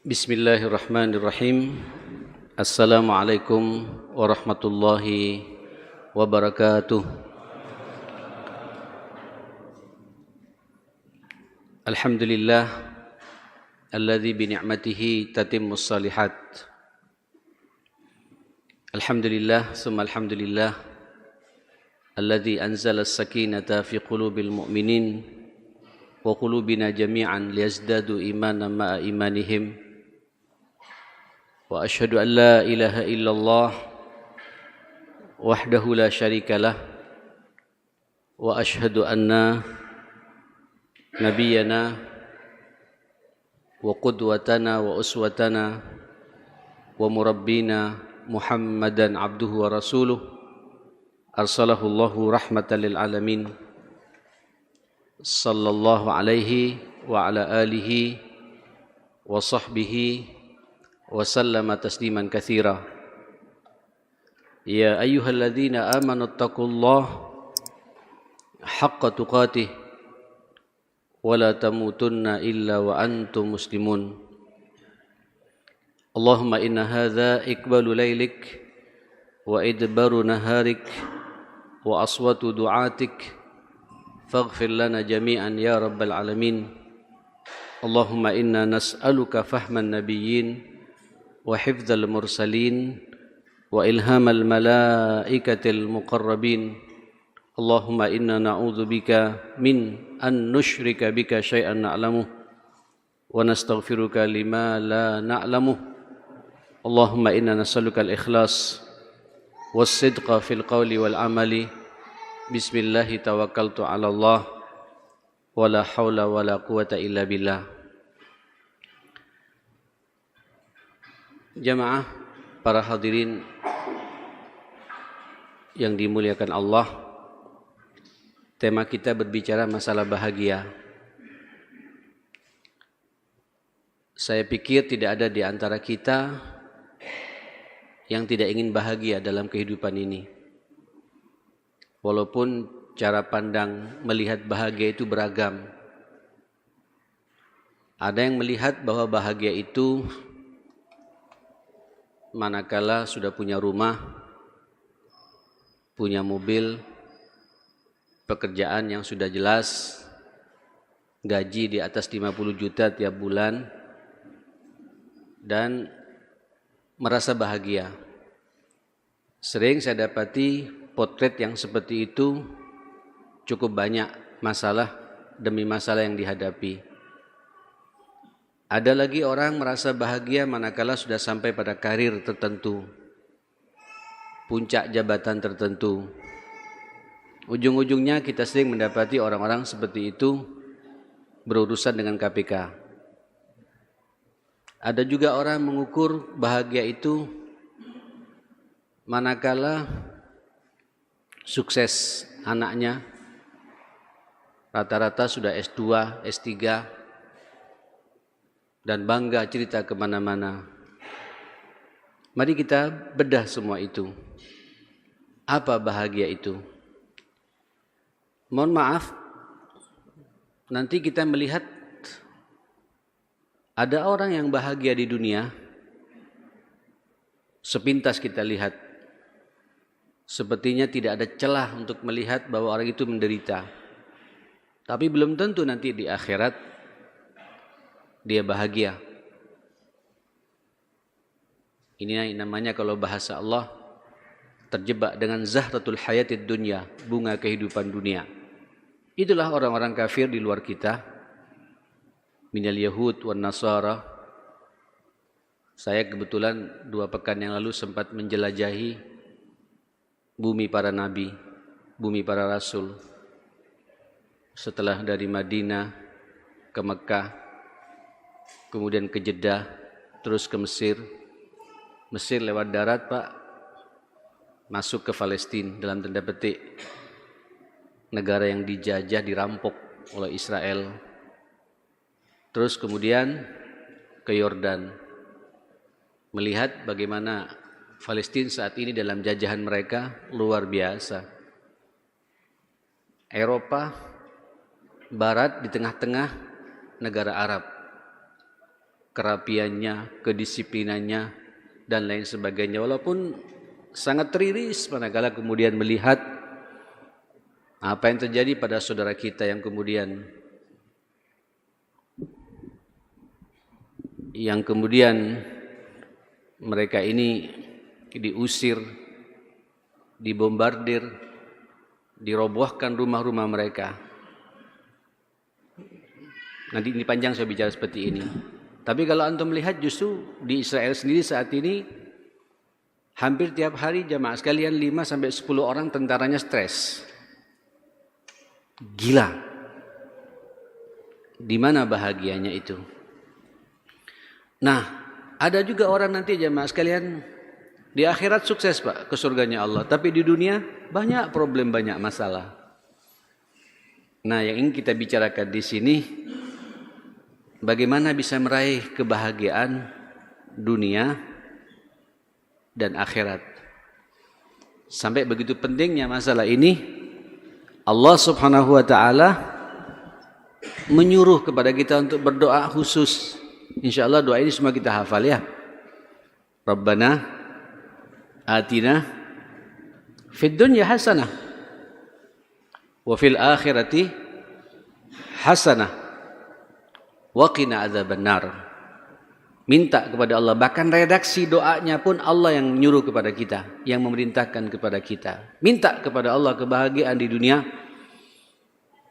Bismillahirrahmanirrahim. Assalamualaikum warahmatullahi wabarakatuh. Alhamdulillah alladzi bi ni'matihi tatimmus shalihat. Alhamdulillah summa alhamdulillah alladzi anzala as-sakinata fi qulubil mu'minin wa qulubina jami'an liyazdadu imanan ma'a imanihim. Wa asyhadu an la ilaha illallah wahdahu la syarika lah wa asyhadu anna nabiyyana wa qudwatana wa uswatana wa murabbina Muhammadan abduhu wa rasuluh arsalahu Allahu rahmatan lil alamin sallallahu alaihi wa ala alihi wa sahbihi wa sallama tasliman katsira. Ya ayyuhalladzina amanu taqullaha haqqa tuqatih wa la tamutunna illa wa antum muslimun. Allahumma inna hadza iqbalu lailik wa idbaru naharik wa aswatu du'atik faghfir lana jami'an ya rabbal alamin. Allahumma inna nas'aluka fahman nabiyyin wa hifdzal mursalin wa ilhamal malaikatil muqarrabin. Allahumma inna na'udzubika min an nusyrika bika syai'an na'lamuh wa nastaghfiruka lima la na'lamuh. Allahumma inna nas'aluka al-ikhlas was-sidqa fil qawli wal amali. Bismillahi tawakkaltu 'ala Allah wa la haula wa la quwwata illa billah. Jamaah para hadirin yang dimuliakan Allah, tema kita berbicara masalah bahagia. Saya pikir tidak ada di antara kita yang tidak ingin bahagia dalam kehidupan ini. Walaupun cara pandang melihat bahagia itu beragam. Ada yang melihat bahwa bahagia itu manakala sudah punya rumah, punya mobil, pekerjaan yang sudah jelas, gaji di atas 50 juta tiap bulan, dan merasa bahagia. Sering saya dapati potret yang seperti itu cukup banyak masalah demi masalah yang dihadapi. Ada lagi orang merasa bahagia manakala sudah sampai pada karir tertentu, puncak jabatan tertentu. Ujung-ujungnya kita sering mendapati orang-orang seperti itu berurusan dengan KPK. Ada juga orang mengukur bahagia itu manakala sukses anaknya, rata-rata sudah S2, S3, dan bangga cerita kemana-mana. Mari kita bedah semua itu. Apa bahagia itu? Mohon maaf, nanti kita melihat ada orang yang bahagia di dunia, sepintas kita lihat, sepertinya tidak ada celah untuk melihat bahwa orang itu menderita. Tapi belum tentu nanti di akhirat dia bahagia. Ini namanya kalau bahasa Allah terjebak dengan zahratul hayatid dunya, bunga kehidupan dunia. Itulah orang-orang kafir di luar kita, minal yahud wan nasara. Saya kebetulan 2 pekan yang lalu sempat menjelajahi bumi para nabi, bumi para rasul. Setelah dari Madinah ke Mekah, kemudian ke Jeddah, terus ke Mesir. Mesir lewat darat, Pak, masuk ke Palestina, dalam tanda petik negara yang dijajah, dirampok oleh Israel. Terus kemudian ke Yordan, melihat bagaimana Palestina saat ini dalam jajahan mereka luar biasa. Eropa Barat di tengah-tengah negara Arab. kerapiannya, kedisiplinannya, dan lain sebagainya. Walaupun sangat teriris manakala kemudian melihat apa yang terjadi pada saudara kita yang kemudian mereka ini diusir, dibombardir, dirobohkan rumah-rumah mereka. Nanti ini panjang saya bicara seperti ini. Tapi kalau antum melihat justru di Israel sendiri saat ini hampir tiap hari jamaah sekalian 5-10 orang tentaranya stres. Gila. Di mana bahagianya itu? Nah, ada juga orang nanti jamaah sekalian di akhirat sukses Pak ke surganya Allah, tapi di dunia banyak problem, banyak masalah. Nah, yang ingin kita bicarakan di sini bagaimana bisa meraih kebahagiaan dunia dan akhirat. Sampai begitu pentingnya masalah ini, Allah Subhanahu wa taala menyuruh kepada kita untuk berdoa khusus. Insyaallah doa ini semua kita hafal ya. Rabbana atina fid dunya hasanah wa fil akhirati hasanah wa qina adzabannar. Minta kepada Allah, bahkan redaksi doanya pun Allah yang nyuruh kepada kita, yang memerintahkan kepada kita. Minta kepada Allah kebahagiaan di dunia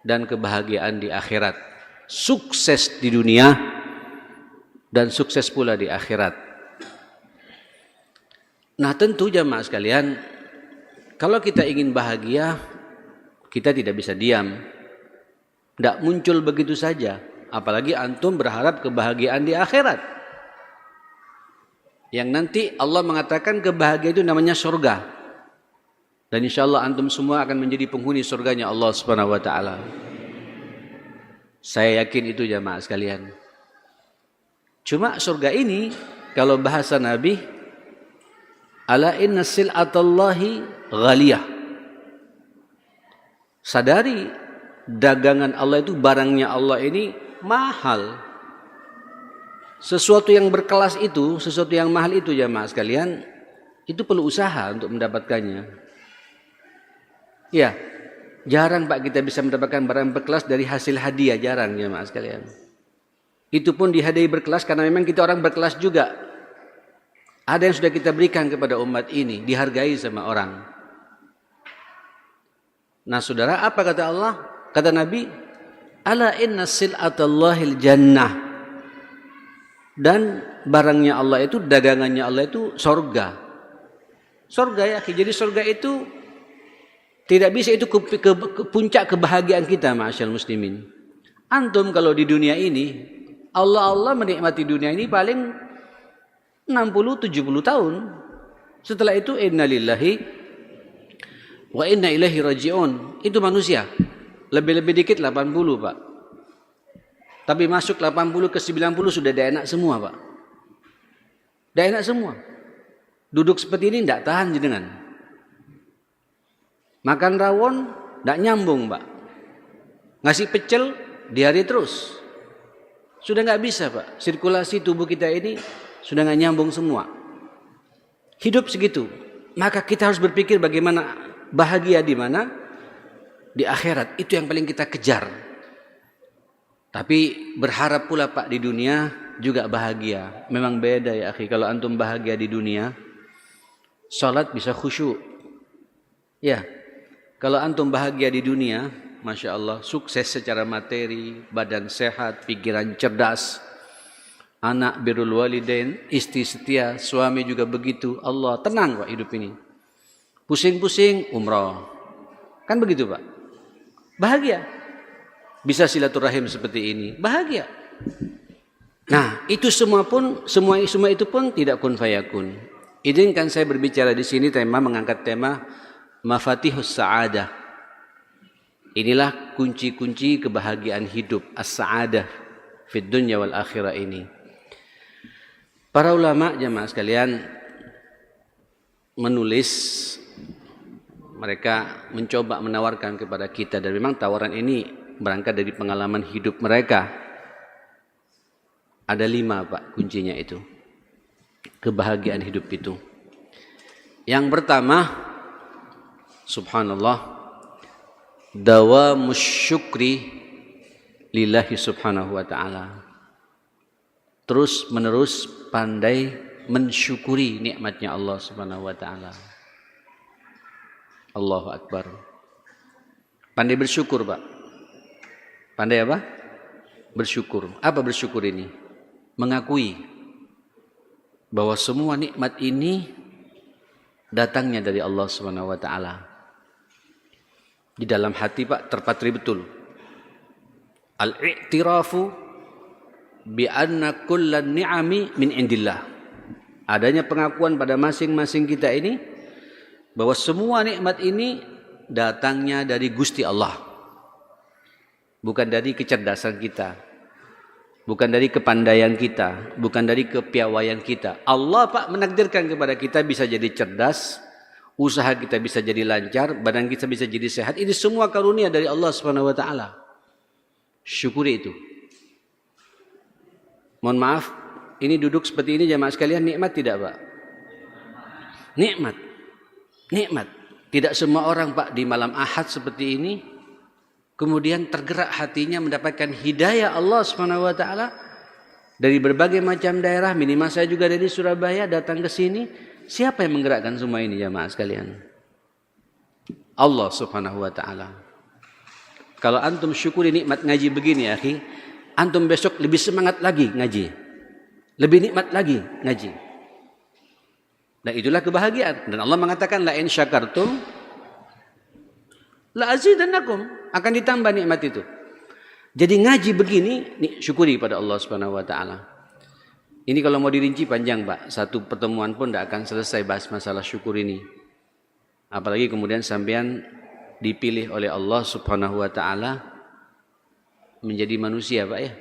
dan kebahagiaan di akhirat. Sukses di dunia dan sukses pula di akhirat. Nah, tentu jamaah sekalian, kalau kita ingin bahagia, kita tidak bisa diam. Tidak muncul begitu saja. Apalagi antum berharap kebahagiaan di akhirat. Yang nanti Allah mengatakan kebahagiaan itu namanya surga. Dan insya Allah antum semua akan menjadi penghuni surganya Allah Subhanahu wa taala. Saya yakin itu jamaah sekalian. Cuma surga ini kalau bahasa Nabi, ala inna sil'atallahi ghaliyah. Sadari dagangan Allah itu, barangnya Allah ini mahal. Sesuatu yang berkelas itu, sesuatu yang mahal itu jamaah sekalian, itu perlu usaha untuk mendapatkannya. Ya, jarang Pak kita bisa mendapatkan barang berkelas dari hasil hadiah, jarang jamaah sekalian. Itu pun dihadiahi berkelas karena memang kita orang berkelas juga. Ada yang sudah kita berikan kepada umat ini, dihargai sama orang. Nah saudara, apa kata Allah? Kata Nabi, ala inna sil'atallahil jannah. Dan barangnya Allah itu, dagangannya Allah itu sorga. Sorga ya, jadi sorga itu tidak bisa itu ke puncak kebahagiaan kita, ma'asyal muslimin. Antum kalau di dunia ini, Allah menikmati dunia ini paling 60-70 tahun. Setelah itu innalillahi wa inna ilaihi raji'un. Itu manusia. Lebih-lebih dikit 80 Pak. Tapi masuk 80 ke 90 sudah tidak enak semua Pak. Tidak enak semua. Duduk seperti ini tidak tahan jenengan. Makan rawon tidak nyambung Pak. Ngasih pecel di hari terus. Sudah nggak bisa Pak. Sirkulasi tubuh kita ini sudah nggak nyambung semua. Hidup segitu. Maka kita harus berpikir bagaimana bahagia di mana? Di akhirat. Itu yang paling kita kejar. Tapi berharap pula Pak di dunia juga bahagia. Memang beda ya akhi. Kalau antum bahagia di dunia, salat bisa khusyuk. Ya, kalau antum bahagia di dunia, Masya Allah, sukses secara materi, badan sehat, pikiran cerdas, anak birrul walidain, istri setia, suami juga begitu. Allah tenang Pak hidup ini. Pusing-pusing umrah. Kan begitu Pak. Bahagia. Bisa silaturahim seperti ini, bahagia. Nah, itu semua itu pun tidak kun fayakun. Izinkan saya berbicara di sini mengangkat tema mafatihus sa'adah. Inilah kunci-kunci kebahagiaan hidup, as-sa'adah fid dunya wal akhirah ini. Para ulama jamaah sekalian menulis, mereka mencoba menawarkan kepada kita, dan memang tawaran ini berangkat dari pengalaman hidup mereka. Ada 5 Pak kuncinya itu. Kebahagiaan hidup itu. Yang pertama, subhanallah, dawamus syukri lillahi subhanahu wa ta'ala. Terus menerus pandai mensyukuri nikmatnya Allah subhanahu wa ta'ala. Allahu Akbar. Pandai bersyukur Pak. Pandai apa? Bersyukur. Apa bersyukur ini? Mengakui bahwa semua nikmat ini datangnya dari Allah subhanahu wa ta'ala. Di dalam hati Pak terpatri betul. Al-i'tirafu bi anna kullan ni'ami min indillah. Adanya pengakuan pada masing-masing kita ini bahwa semua nikmat ini datangnya dari Gusti Allah. Bukan dari kecerdasan kita. Bukan dari kepandaian kita, bukan dari kepiawaian kita. Allah Pak menakdirkan kepada kita bisa jadi cerdas, usaha kita bisa jadi lancar, badan kita bisa jadi sehat. Ini semua karunia dari Allah Subhanahu wa taala. Syukuri itu. Mohon maaf, ini duduk seperti ini jamaah sekalian, nikmat tidak Pak? Nikmat. Nikmat. Tidak semua orang Pak di malam Ahad seperti ini kemudian tergerak hatinya mendapatkan hidayah Allah Subhanahu wa taala dari berbagai macam daerah, minimal saya juga dari Surabaya datang ke sini. Siapa yang menggerakkan semua ini jamaah sekalian? Allah Subhanahu wa taala. Kalau antum syukuri nikmat ngaji begini ya, akhi, antum besok lebih semangat lagi ngaji. Lebih nikmat lagi ngaji. Dan itulah kebahagiaan. Dan Allah mengatakan la in syakartum la azidannakum. Akan ditambah nikmat itu. Jadi ngaji begini, syukuri pada Allah Subhanahu wa taala. Ini kalau mau dirinci panjang, Pak. Satu pertemuan pun tidak akan selesai bahas masalah syukur ini. Apalagi kemudian sampean dipilih oleh Allah Subhanahu wa taala menjadi manusia, Pak ya.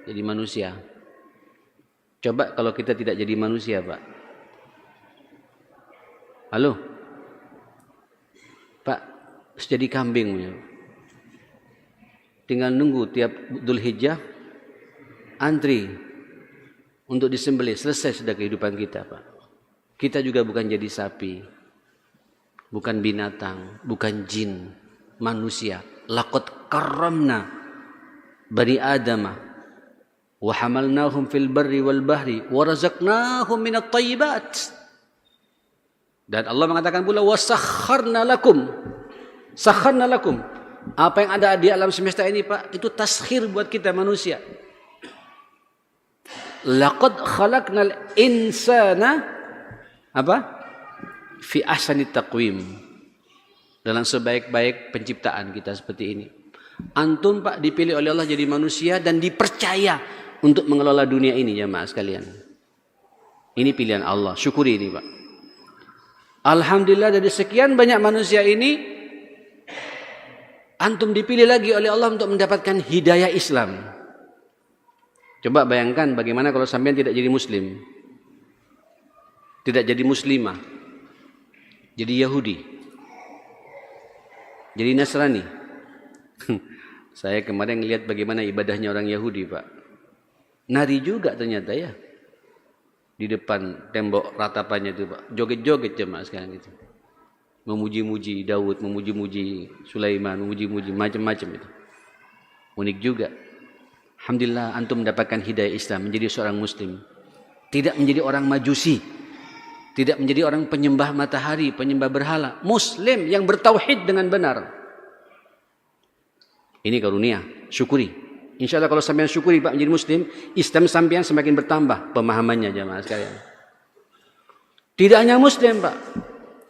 Jadi manusia. Coba kalau kita tidak jadi manusia, Pak. Halo? Pak, jadi kambing. Tinggal nunggu tiap Dzulhijjah antri untuk disembelih, selesai sudah kehidupan kita, Pak. Kita juga bukan jadi sapi, bukan binatang, bukan jin, manusia. Laqad karramna bani Adama wa hamalnahum fil barri wal bahri wa razaqnahum minat thayyibat. Dan Allah mengatakan pula wasakharna lakum. Sakharna lakum. Apa yang ada di alam semesta ini Pak, itu taskhir buat kita manusia. Laqad khalaqnal insana apa? Fi ahsani taqwim. Dalam sebaik-baik penciptaan kita seperti ini. Antum Pak dipilih oleh Allah jadi manusia dan dipercaya untuk mengelola dunia ini jamaah sekalian. Ini pilihan Allah, syukuri ini Pak. Alhamdulillah dari sekian banyak manusia ini antum dipilih lagi oleh Allah untuk mendapatkan hidayah Islam. Coba bayangkan bagaimana kalau sampean tidak jadi muslim. Tidak jadi muslimah. Jadi Yahudi. Jadi Nasrani. Saya kemarin lihat bagaimana ibadahnya orang Yahudi, Pak. Nari juga ternyata ya. Di depan tembok ratapannya itu Pak, joget-joget jemaah sekarang itu, memuji-muji Daud, memuji-muji Sulaiman, memuji-muji macam-macam itu, unik juga. Alhamdulillah antum mendapatkan hidayah Islam, menjadi seorang muslim, tidak menjadi orang majusi, tidak menjadi orang penyembah matahari, penyembah berhala, muslim yang bertauhid dengan benar. Ini karunia, syukuri. Insya Allah kalau sampean syukuri Pak menjadi muslim, Islam sampean semakin bertambah pemahamannya jamaah sekalian. Tidak hanya muslim Pak,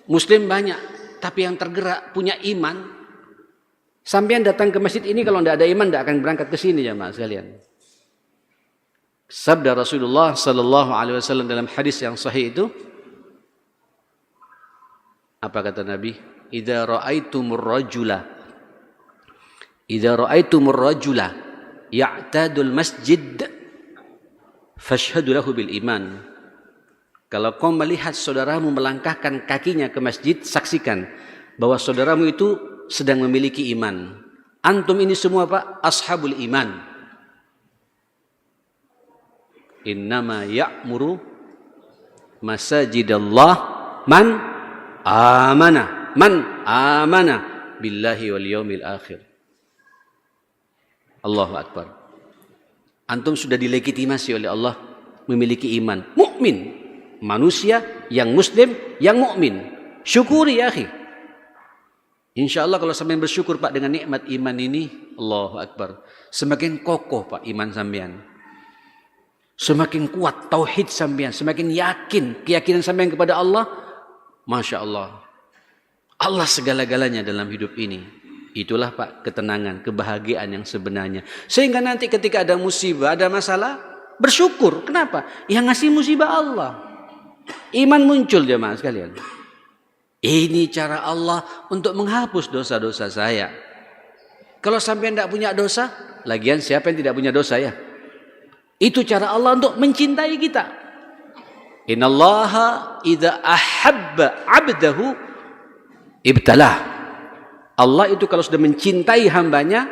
muslim banyak, tapi yang tergerak punya iman. Sampean datang ke masjid ini kalau tidak ada iman tidak akan berangkat ke sini jamaah sekalian. Sabda Rasulullah sallallahu alaihi wasallam dalam hadis yang sahih itu, apa kata Nabi? Idza ra'aitumur rajula ya'tadul masjid fashhadu lahu bil iman. Kalau kau melihat saudaramu melangkahkan kakinya ke masjid, saksikan bahwa saudaramu itu sedang memiliki iman. Antum ini semua Pak ashabul iman. Innama ya'muru masajidallah man amana billahi wal yaumil akhir. Allahu akbar. Antum sudah dilegitimasi oleh Allah memiliki iman. Mukmin, manusia yang muslim, yang mukmin. Syukuri ya akhi. Insyaallah kalau sampean bersyukur Pak dengan nikmat iman ini, Allahu akbar. Semakin kokoh Pak iman sampean. Semakin kuat tauhid sampean, semakin yakin keyakinan sampean kepada Allah. Masya Allah. Allah segala-galanya dalam hidup ini. Itulah Pak ketenangan, kebahagiaan yang sebenarnya. Sehingga nanti ketika ada musibah, ada masalah, bersyukur. Kenapa? Yang ngasih musibah Allah. Iman muncul jemaah sekalian. Ini cara Allah untuk menghapus dosa-dosa saya. Kalau sampai tidak punya dosa, lagian siapa yang tidak punya dosa ya? Itu cara Allah untuk mencintai kita. Innallaha idza ahabba 'abdahu ibtalah. Allah itu kalau sudah mencintai hambanya,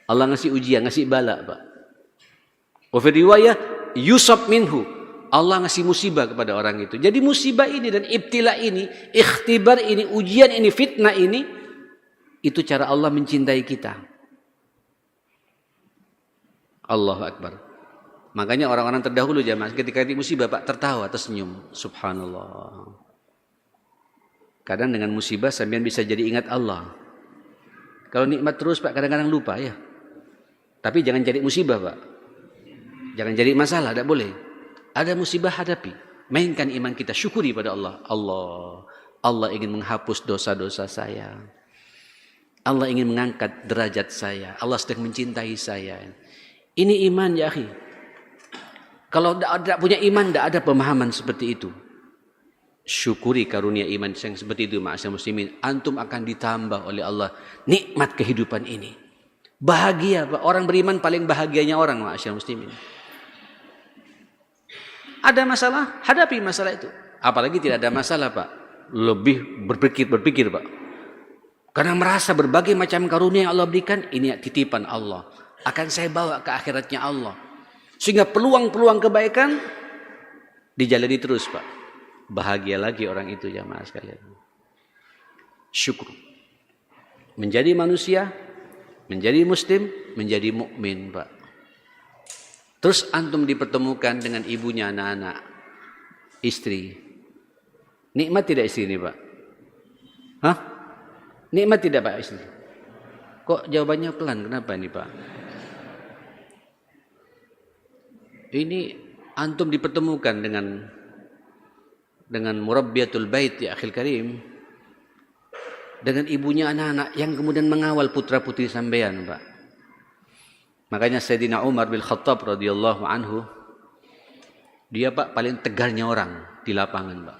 Allah ngasih ujian, ngasih bala, Pak. Wa fi riwayah yusab minhu. Allah ngasih musibah kepada orang itu. Jadi musibah ini dan ibtila ini, ikhtibar ini, ujian ini, fitnah ini, itu cara Allah mencintai kita. Allahu akbar. Makanya orang-orang terdahulu jamaah ketika di musibah Pak tertawa, tersenyum. Subhanallah. Kadang dengan musibah sampean bisa jadi ingat Allah. Kalau nikmat terus Pak kadang-kadang lupa ya. Tapi jangan jadi musibah Pak. Jangan jadi masalah, tidak boleh. Ada musibah hadapi. Mainkan iman kita, syukuri pada Allah. Allah ingin menghapus dosa-dosa saya. Allah ingin mengangkat derajat saya. Allah sedang mencintai saya. Ini iman ya akhi. Kalau tidak punya iman, tidak ada pemahaman seperti itu. Syukuri karunia iman yang seperti itu, ma'asyar muslimin. Antum akan ditambah oleh Allah nikmat kehidupan ini. Bahagia, Pak. Orang beriman paling bahagianya orang, ma'asyar muslimin. Ada masalah, hadapi masalah itu. Apalagi tidak ada masalah, Pak. Lebih berpikir, Pak. Karena merasa berbagai macam karunia yang Allah berikan, ini titipan Allah. Akan saya bawa ke akhiratnya Allah. Sehingga peluang-peluang kebaikan dijalani terus Pak. Bahagia lagi orang itu jamaah sekalian. Syukur. Menjadi manusia, menjadi muslim, menjadi mukmin Pak. Terus antum dipertemukan dengan ibunya, anak-anak, istri. Nikmat tidak istri ini Pak? Hah? Nikmat tidak Pak istri? Kok jawabannya pelan? Kenapa ini Pak? Ini antum dipertemukan dengan murabbiyatul bait ya akhil karim, dengan ibunya anak-anak yang kemudian mengawal putra-putri sampean Pak. Makanya Sayyidina Umar bin Khattab radhiyallahu anhu, dia Pak paling tegarnya orang di lapangan Pak.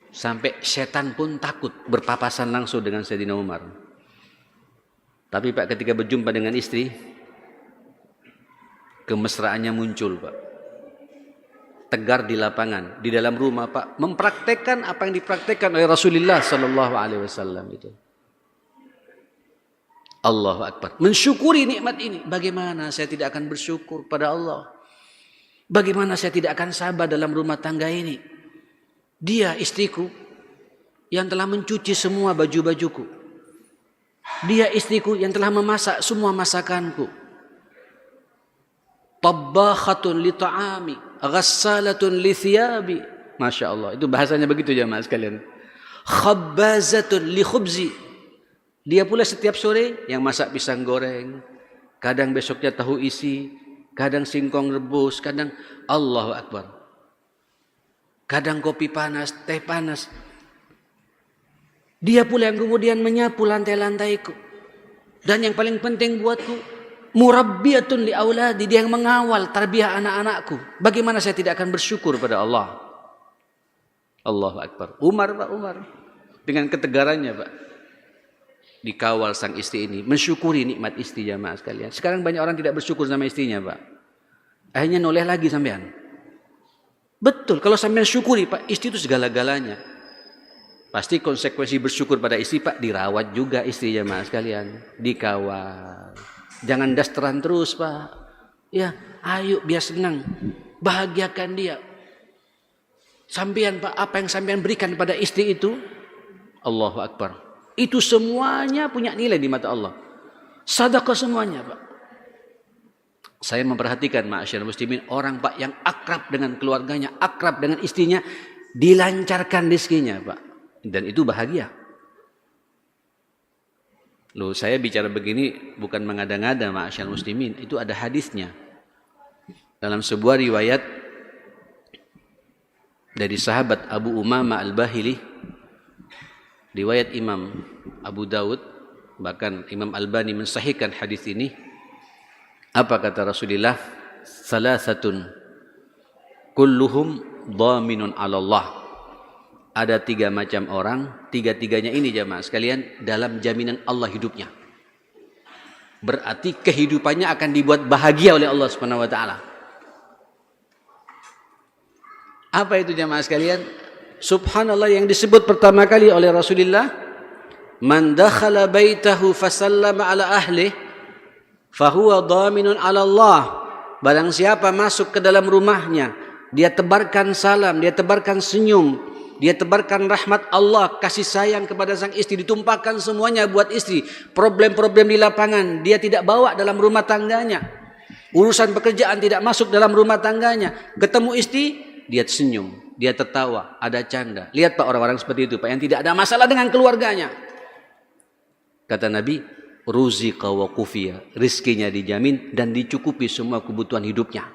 Sampai setan pun takut berpapasan langsung dengan Sayyidina Umar. Tapi Pak ketika berjumpa dengan istri, kemesraannya muncul Pak. Tegar di lapangan, di dalam rumah Pak, mempraktekkan apa yang dipraktekkan oleh Rasulullah sallallahu alaihi wasallam itu. Allahu akbar. Mensyukuri nikmat ini. Bagaimana saya tidak akan bersyukur pada Allah? Bagaimana saya tidak akan sabar dalam rumah tangga ini? Dia istriku yang telah mencuci semua baju-bajuku. Dia istriku yang telah memasak semua masakanku. Tabbakhatun li ta'ami, ghassalatun li thiyabi. Masya Allah, itu bahasanya begitu jamaah sekalian. Khabbazatun li khubzi. Dia pula setiap sore yang masak pisang goreng, kadang besoknya tahu isi, kadang singkong rebus, kadang Allahu Akbar. Kadang kopi panas, teh panas. Dia pula yang kemudian menyapu lantai-lantaiku. Dan yang paling penting buatku, murabbiyatun li auladi, dia yang mengawal tarbiyah anak-anakku. Bagaimana saya tidak akan bersyukur pada Allah? Allahu Akbar. Umar Pak, Umar dengan ketegarannya Pak, dikawal sang istri ini, mensyukuri nikmat istri jamaah sekalian. Sekarang banyak orang tidak bersyukur sama istrinya Pak. Akhirnya noleh lagi sampean. Betul, kalau sampean syukuri Pak, istri itu segala-galanya. Pasti konsekuensi bersyukur pada istri Pak, dirawat juga istri jamaah sekalian, dikawal. Jangan dasteran terus Pak. Ya, Ayo biar senang. Bahagiakan dia. Sampean Pak, apa yang sampean berikan pada istri itu, Allahu Akbar. Itu semuanya punya nilai di mata Allah. Sedekah semuanya Pak. Saya memperhatikan ma'asyiral muslimin, orang Pak yang akrab dengan keluarganya, akrab dengan istrinya, dilancarkan rezekinya Pak. Dan itu bahagia. Loh, saya bicara begini bukan mengada-ngada ma'asyiral muslimin, itu ada hadisnya. Dalam sebuah riwayat dari sahabat Abu Umamah Al-Bahili, riwayat Imam Abu Daud, bahkan Imam Albani mensahihkan hadis ini. Apa kata Rasulullah? Salasatun kulluhum dhaminun 'ala Allah. Ada 3 macam orang, 3-3-nya ini jamaah sekalian dalam jaminan Allah hidupnya. Berarti kehidupannya akan dibuat bahagia oleh Allah Subhanahu wa taala. Apa itu jamaah sekalian? Subhanallah, yang disebut pertama kali oleh Rasulullah, man dakhala baitahu fasallama ala ahli fahuwa dhaminun ala Allah. Barang siapa masuk ke dalam rumahnya, dia tebarkan salam, dia tebarkan senyum, dia tebarkan rahmat Allah, kasih sayang kepada sang istri, ditumpahkan semuanya buat istri. Problem-problem di lapangan dia tidak bawa dalam rumah tangganya. Urusan pekerjaan tidak masuk dalam rumah tangganya. Ketemu istri, dia senyum, dia tertawa, ada canda. Lihat Pak, orang-orang seperti itu Pak, yang tidak ada masalah dengan keluarganya. Kata Nabi, ruziqa wa kufiya, rizkinya dijamin dan dicukupi semua kebutuhan hidupnya.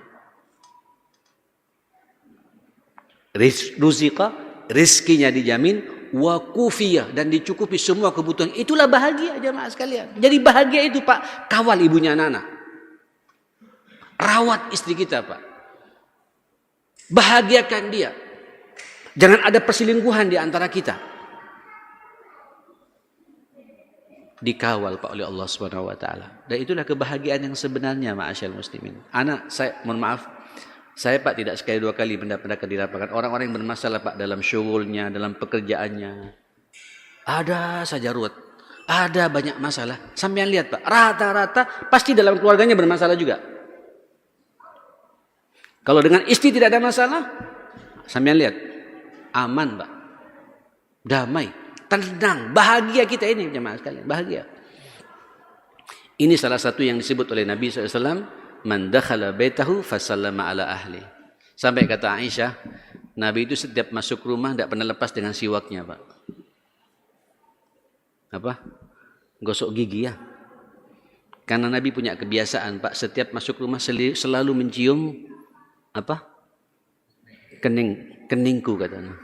Ruziqa, rizkinya dijamin, wa kufiya, dan dicukupi semua kebutuhan. Itulah bahagia jamaah sekalian. Jadi bahagia itu Pak, kawal ibunya anak-anak, rawat istri kita Pak, bahagiakan dia. Jangan ada perselingkuhan di antara kita. Dikawal Pak oleh Allah Subhanahu wa taala. Dan itulah kebahagiaan yang sebenarnya ma'asyiral muslimin. Saya mohon maaf, saya Pak tidak sekali dua kali mendapat di lapangan orang-orang yang bermasalah Pak dalam syughulnya, dalam pekerjaannya. Ada saja ruwet, ada banyak masalah. Sampean lihat Pak, rata-rata pasti dalam keluarganya bermasalah juga. Kalau dengan istri tidak ada masalah, sampean lihat, aman Pak, damai, tenang, bahagia kita ini jemaah sekalian, bahagia. Ini salah satu yang disebut oleh Nabi SAW, man dakhala baitahu fasallama ala ahli. Sampai kata Aisyah, Nabi itu setiap masuk rumah tidak pernah lepas dengan siwaknya Pak. Apa? Gosok gigi ya. Karena Nabi punya kebiasaan Pak, setiap masuk rumah selalu mencium apa? Keningku katanya.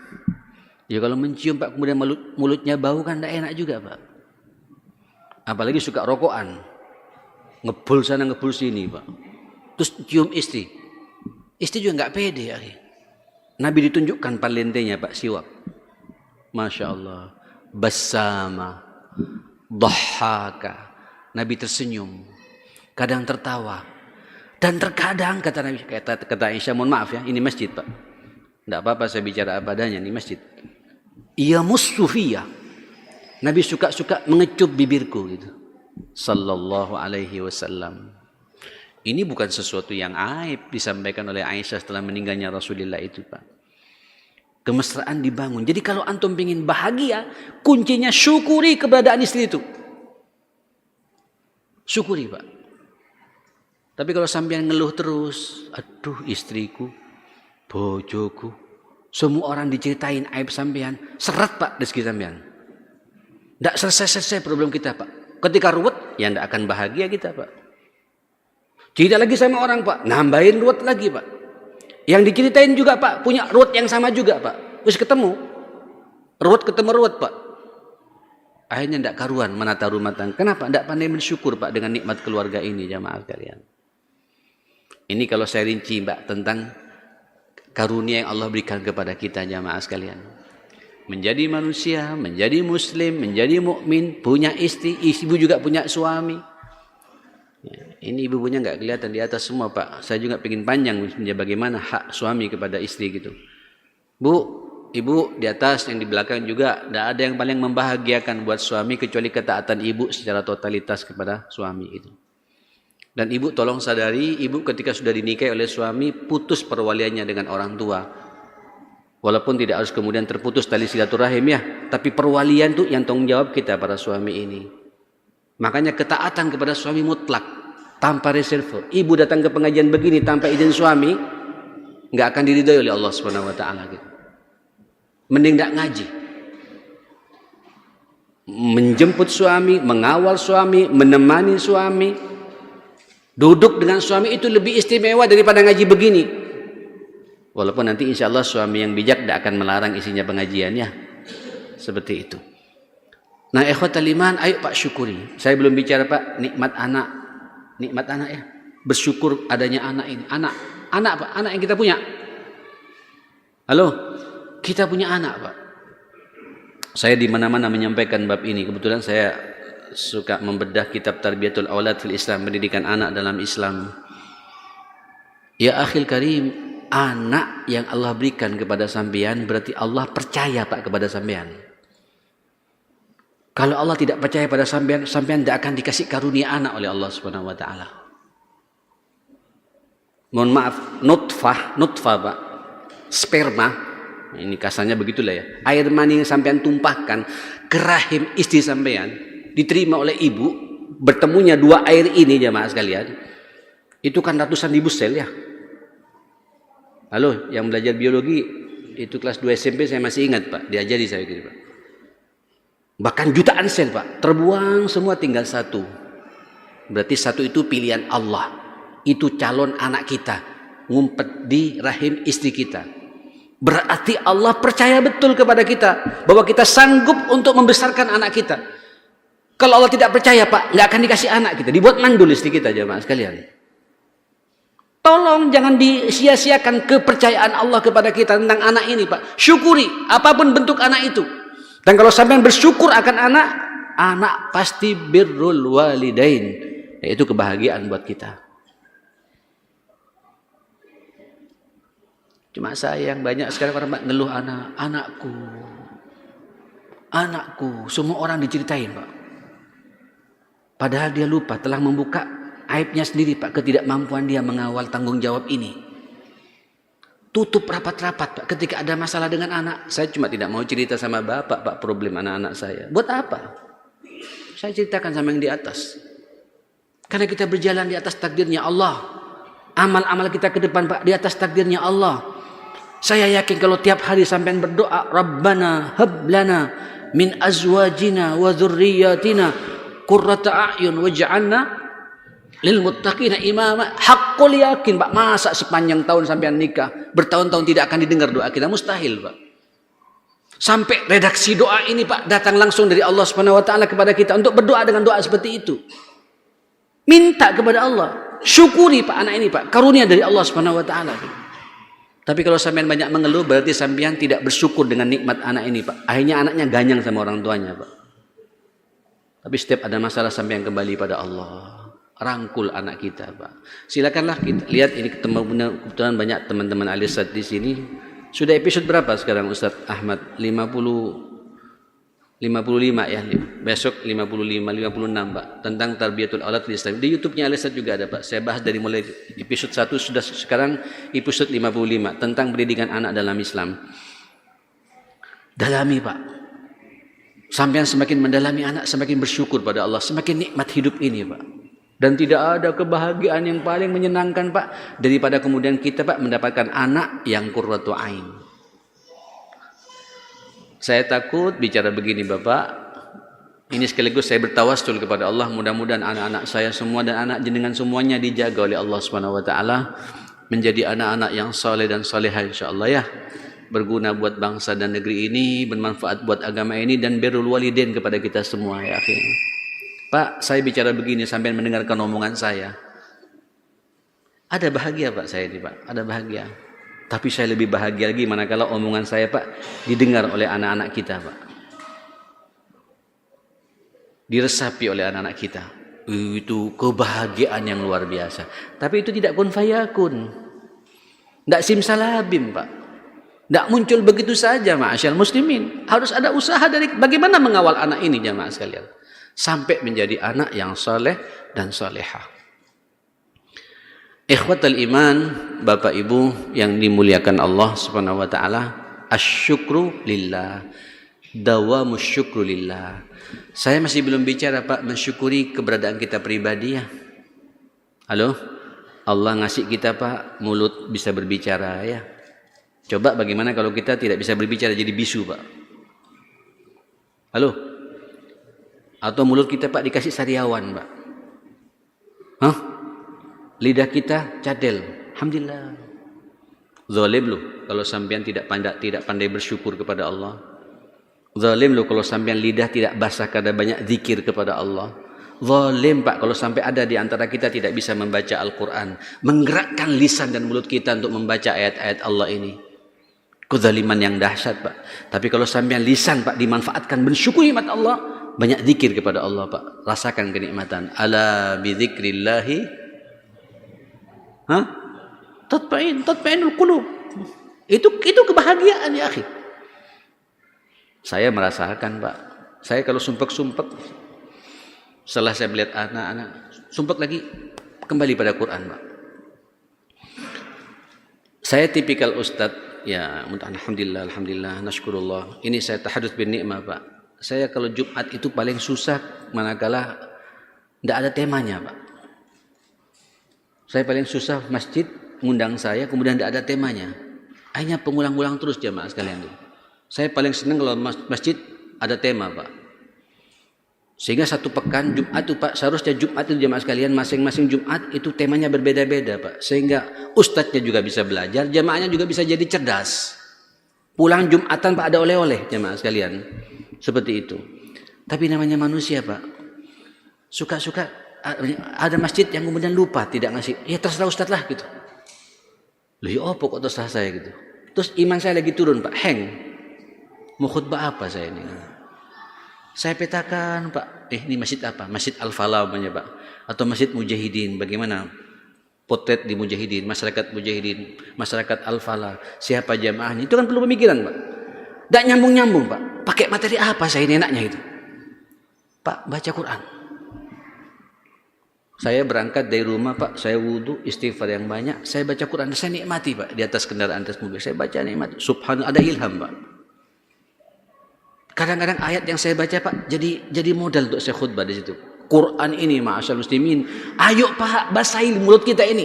Ya kalau mencium Pak, kemudian mulutnya bau kan tidak enak juga Pak. Apalagi suka rokokan, ngebul sana ngebul sini Pak. Terus cium istri, istri juga nggak pede ya. Nabi ditunjukkan palentenya Pak, siwak. Masya Allah, basama, dhahaka. Nabi tersenyum, kadang tertawa. Dan terkadang kata Nabi, kata Aisyah, mohon maaf ya, ini masjid Pak, tidak apa-apa saya bicara apa adanya, ini masjid. Ia musufiyah, Nabi suka mengecup bibirku gitu. Sallallahu alaihi wasallam. Ini bukan sesuatu yang aib disampaikan oleh Aisyah setelah meninggalnya Rasulullah itu Pak. Kemesraan dibangun. Jadi kalau antum ingin bahagia, kuncinya syukuri keberadaan istri itu. Syukuri Pak. Tapi kalau sampean ngeluh terus, aduh istriku, bojoku, semua orang diceritain aib sampean, seret Pak rezeki sampean. Tidak selesai-selesai problem kita Pak. Ketika ruwet, ya tidak akan bahagia kita Pak. Cerita lagi sama orang Pak, nambahin ruwet lagi Pak. Yang diceritain juga Pak, punya ruwet yang sama juga Pak. Terus ketemu ruwet Pak. Akhirnya tidak karuan menata rumah tangga. Kenapa? Tidak pandai bersyukur Pak dengan nikmat keluarga ini jamaah sekalian. Ini kalau saya rinci Mbak tentang karunia yang Allah berikan kepada kita jamaah sekalian. Menjadi manusia, menjadi muslim, menjadi mukmin, punya istri, ibu juga punya suami. Ya, ini ibu-ibunya nggak kelihatan di atas semua Pak. Saya juga pengen panjang bagaimana hak suami kepada istri gitu. Bu, ibu di atas, yang di belakang juga, tidak ada yang paling membahagiakan buat suami kecuali ketaatan ibu secara totalitas kepada suami itu. Dan ibu tolong sadari, ibu ketika sudah dinikahi oleh suami, putus perwaliannya dengan orang tua. Walaupun tidak harus kemudian terputus tali silaturahim ya, tapi perwalian itu yang tanggung jawab kita para suami ini. Makanya ketaatan kepada suami mutlak, tanpa reserve. Ibu datang ke pengajian begini tanpa izin suami, nggak akan diridhoi oleh Allah Subhanahu Wa Taala. Gitu. Mending nggak ngaji. Menjemput suami, mengawal suami, menemani suami, duduk dengan suami itu lebih istimewa daripada ngaji begini. Walaupun nanti insya Allah suami yang bijak tidak akan melarang isinya pengajiannya. Seperti itu. Nah ikhwatal iman, ayo Pak syukuri. Saya belum bicara Pak, nikmat anak. Nikmat anak ya. Bersyukur adanya anak ini. Anak Pak, anak yang kita punya. Halo, kita punya anak Pak. Saya di mana-mana menyampaikan bab ini. Kebetulan saya suka membedah kitab Tarbiyatul Aulad fil Islam, pendidikan anak dalam Islam. Ya akhil karim, anak yang Allah berikan kepada sampean berarti Allah percaya Pak kepada sampean. Kalau Allah tidak percaya pada sampean, sampean tidak akan dikasih karunia anak oleh Allah Subhanahu Wa Taala. Mohon maaf, nutfah Pak, sperma, ini kasarnya begitulah ya. Air mani yang sampean tumpahkan ke rahim istri sampean, diterima oleh ibu, bertemunya dua air ini jamaah sekalian, itu kan ratusan ribu sel ya. Halo, yang belajar biologi itu kelas 2 SMP saya masih ingat Pak, diajari saya gitu Pak. Bahkan jutaan sel Pak, terbuang semua tinggal satu. Berarti satu itu pilihan Allah. Itu calon anak kita, ngumpet di rahim istri kita. Berarti Allah percaya betul kepada kita bahwa kita sanggup untuk membesarkan anak kita. Kalau Allah tidak percaya Pak, nggak akan dikasih anak kita, dibuat mandul istri kita jemaah sekalian. Tolong jangan disia-siakan kepercayaan Allah kepada kita tentang anak ini Pak. Syukuri apapun bentuk anak itu. Dan kalau sampai bersyukur akan anak pasti birrul walidain, yaitu kebahagiaan buat kita. Cuma sayang banyak sekarang orang ngeluh anakku, semua orang diceritain Pak. Padahal dia lupa telah membuka aibnya sendiri Pak, ketidakmampuan dia mengawal tanggung jawab ini. Tutup rapat-rapat Pak, ketika ada masalah dengan anak. Saya cuma tidak mau cerita sama bapak Pak problem anak-anak saya. Buat apa? Saya ceritakan sama yang di atas. Karena kita berjalan di atas takdirnya Allah. Amal-amal kita ke depan Pak di atas takdirnya Allah. Saya yakin kalau tiap hari sampean berdoa, Rabbana hablana min azwajina wa dzurriyyatina qurrata a'yun waj'alna lil muttaqina imama. Hakul yakin Pak, masa sepanjang tahun sampean nikah bertahun-tahun tidak akan didengar doa kita? Mustahil Pak. Sampai redaksi doa ini Pak datang langsung dari Allah Subhanahu Wa Taala kepada kita untuk berdoa dengan doa seperti itu. Minta kepada Allah, syukuri Pak anak ini Pak, karunia dari Allah Subhanahu Wa Taala. Tapi kalau sampean banyak mengeluh berarti sampean tidak bersyukur dengan nikmat anak ini Pak. Akhirnya anaknya ganyang sama orang tuanya Pak. Tapi setiap ada masalah sampean kembali pada Allah. Rangkul anak kita Pak. Silakanlah kita lihat ini, kebetulan banyak teman-teman alisat di sini. Sudah episode berapa sekarang Ustaz Ahmad? 55 ya. Besok 55, 56 Pak. Tentang Tarbiyatul Aulad fil Islam. Di YouTube-nya alisat juga ada Pak. Saya bahas dari mulai episode 1 sudah sekarang episode 55 tentang pendidikan anak dalam Islam. Dalami Pak. Sampai semakin mendalami anak, semakin bersyukur pada Allah, semakin nikmat hidup ini Pak. Dan tidak ada kebahagiaan yang paling menyenangkan Pak daripada kemudian kita Pak mendapatkan anak yang qurratu ain. Saya takut bicara begini Bapak. Ini sekaligus saya bertawassul kepada Allah, mudah-mudahan anak-anak saya semua dan anak jenengan semuanya dijaga oleh Allah Subhanahu Wa Taala menjadi anak-anak yang saleh dan salehah insyaallah ya. Berguna buat bangsa dan negeri ini, bermanfaat buat agama ini dan birrul walidain kepada kita semua ya akhir. Pak, saya bicara begini sampai mendengarkan omongan saya. Ada bahagia Pak saya ini Pak, ada bahagia. Tapi saya lebih bahagia lagi manakala omongan saya Pak didengar oleh anak-anak kita Pak. Diresapi oleh anak-anak kita. Itu kebahagiaan yang luar biasa. Tapi itu tidak kun fayakun. Tidak simsalabim Pak. Tidak muncul begitu saja ma'asyal muslimin. Harus ada usaha dari bagaimana mengawal anak ini jamaah sekalian. Sampai menjadi anak yang saleh dan salehah. Ikhwatal iman, Bapak Ibu yang dimuliakan Allah Subhanahu wa taala, asyukru lillah. Dawamus syukru lillah. Saya masih belum bicara Pak mensyukuri keberadaan kita pribadi ya. Halo? Allah ngasih kita Pak mulut bisa berbicara ya. Coba bagaimana kalau kita tidak bisa berbicara jadi bisu Pak? Halo? Atau mulut kita Pak dikasih sariawan Pak? Hah? Lidah kita cadel. Alhamdulillah. Zalim loh kalau sampean tidak pandai bersyukur kepada Allah. Zalim loh kalau sampean lidah tidak basah karena banyak zikir kepada Allah. Zalim Pak kalau sampai ada di antara kita tidak bisa membaca Al-Quran, menggerakkan lisan dan mulut kita untuk membaca ayat-ayat Allah ini. Kezaliman yang dahsyat Pak. Tapi kalau sampean lisan Pak dimanfaatkan bersyukur nikmat Allah, banyak zikir kepada Allah Pak, rasakan kenikmatan. Ala bidzikrillahi tatma'innul qulub. Itu kebahagiaan ya akhi. Saya merasakan Pak. Saya kalau sumpek-sumpek, setelah saya melihat anak-anak sumpek lagi, kembali pada Quran Pak. Saya tipikal ustadz ya, alhamdulillah, nashkurullah. Ini saya tahadduts bin ni'mah Pak. Saya kalau Jumat itu paling susah manakala tidak ada temanya Pak. Saya paling susah masjid ngundang saya kemudian tidak ada temanya. Hanya pengulang-ulang terus jamaah sekalian tuh. Saya paling senang kalau masjid ada tema Pak. Sehingga satu pekan Jumat itu Pak, seharusnya Jumat itu jamaah sekalian masing-masing Jumat itu temanya berbeda-beda Pak. Sehingga ustadznya juga bisa belajar, jamaahnya juga bisa jadi cerdas. Pulang Jumatan Pak ada oleh-oleh jamaah sekalian. Seperti itu. Tapi namanya manusia Pak. Suka-suka ada masjid yang kemudian lupa tidak ngasih. Ya terserah ustadz lah gitu. Loh ya apa kok terserah saya gitu. Terus iman saya lagi turun Pak, hang. Mau khutbah apa saya ini? Saya petakan Pak, ini masjid apa? Masjid Al-Falah namanya Pak. Atau Masjid Mujahidin, bagaimana? Potret di Mujahidin, masyarakat Mujahidin, masyarakat Al-Falah. Siapa jamaahnya? Itu kan perlu pemikiran Pak. Tidak nyambung-nyambung Pak. Pakai materi apa saya ini enaknya itu? Pak, baca Quran. Saya berangkat dari rumah Pak, saya wudhu, istighfar yang banyak. Saya baca Quran, saya nikmati Pak. Di atas kendaraan, atas mobil. Saya baca nikmati. Subhanallah, ada ilham Pak. Kadang-kadang ayat yang saya baca Pak jadi modal untuk saya khutbah di situ. Quran ini ma'asyal muslimin. Ayo Pak, basahi mulut kita ini.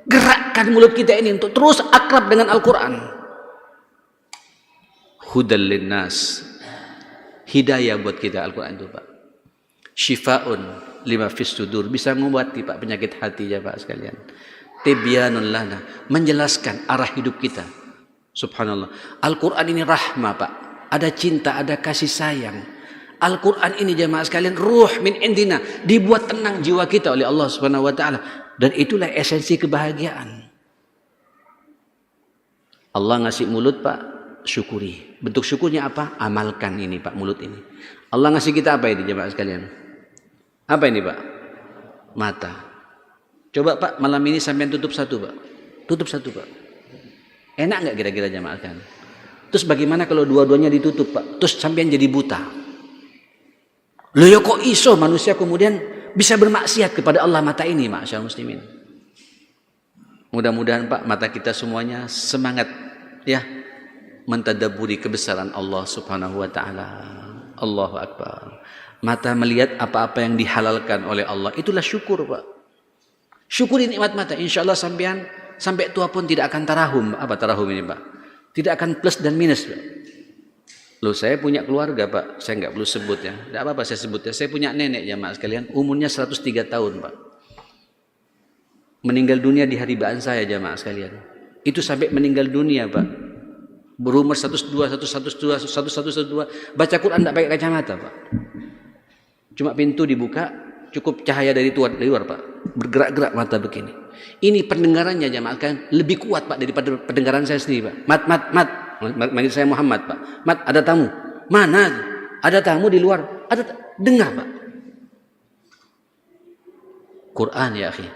Gerakkan mulut kita ini untuk terus akrab dengan Al-Quran. Hudal linnas. Hidayah buat kita Al-Quran itu Pak. Syifa'un lima fis sudur. Bisa mengobati Pak penyakit hati ya Pak sekalian. Tibyanun lana. Menjelaskan arah hidup kita. Subhanallah. Al-Quran ini rahmah Pak. Ada cinta, ada kasih sayang. Al-Quran ini jamaah sekalian ruh min indina, dibuat tenang jiwa kita oleh Allah Subhanahu wa taala, dan itulah esensi kebahagiaan. Allah ngasih mulut Pak, syukuri. Bentuk syukurnya apa? Amalkan ini Pak, mulut ini. Allah ngasih kita apa ini jamaah sekalian? Apa ini Pak? Mata. Coba Pak malam ini sampean tutup satu Pak. Tutup satu Pak. Enak nggak kira-kira jamaah sekalian? Terus bagaimana kalau dua-duanya ditutup Pak? Terus sampean jadi buta. Loh ya kok iso manusia kemudian bisa bermaksiat kepada Allah mata ini ma'asyar muslimin. Mudah-mudahan Pak mata kita semuanya semangat ya mentadaburi kebesaran Allah Subhanahu wa taala. Allahu akbar. Mata melihat apa-apa yang dihalalkan oleh Allah, itulah syukur Pak. Syukuri nikmat mata, insyaallah sampean sampai tua pun tidak akan tarahum. Apa tarahum ini Pak? Tidak akan plus dan minus. Loh saya punya keluarga Pak, saya nggak perlu sebut ya. Tidak apa-apa saya sebut ya. Saya punya nenek ya Mas sekalian, umurnya 103 tahun Pak. Meninggal dunia di hari baan saya jamaah sekalian. Itu sampai meninggal dunia Pak. Berumur 112, baca Quran tidak pakai kacamata Pak. Cuma pintu dibuka, cukup cahaya dari luar Pak. Bergerak-gerak mata begini. Ini pendengarannya jamaah sekalian lebih kuat Pak daripada pendengaran saya sendiri Pak. Mat. Manggil saya Muhammad Pak. Mat, ada tamu. Mana? Ada tamu di luar. Dengar Pak. Quran ya akhi.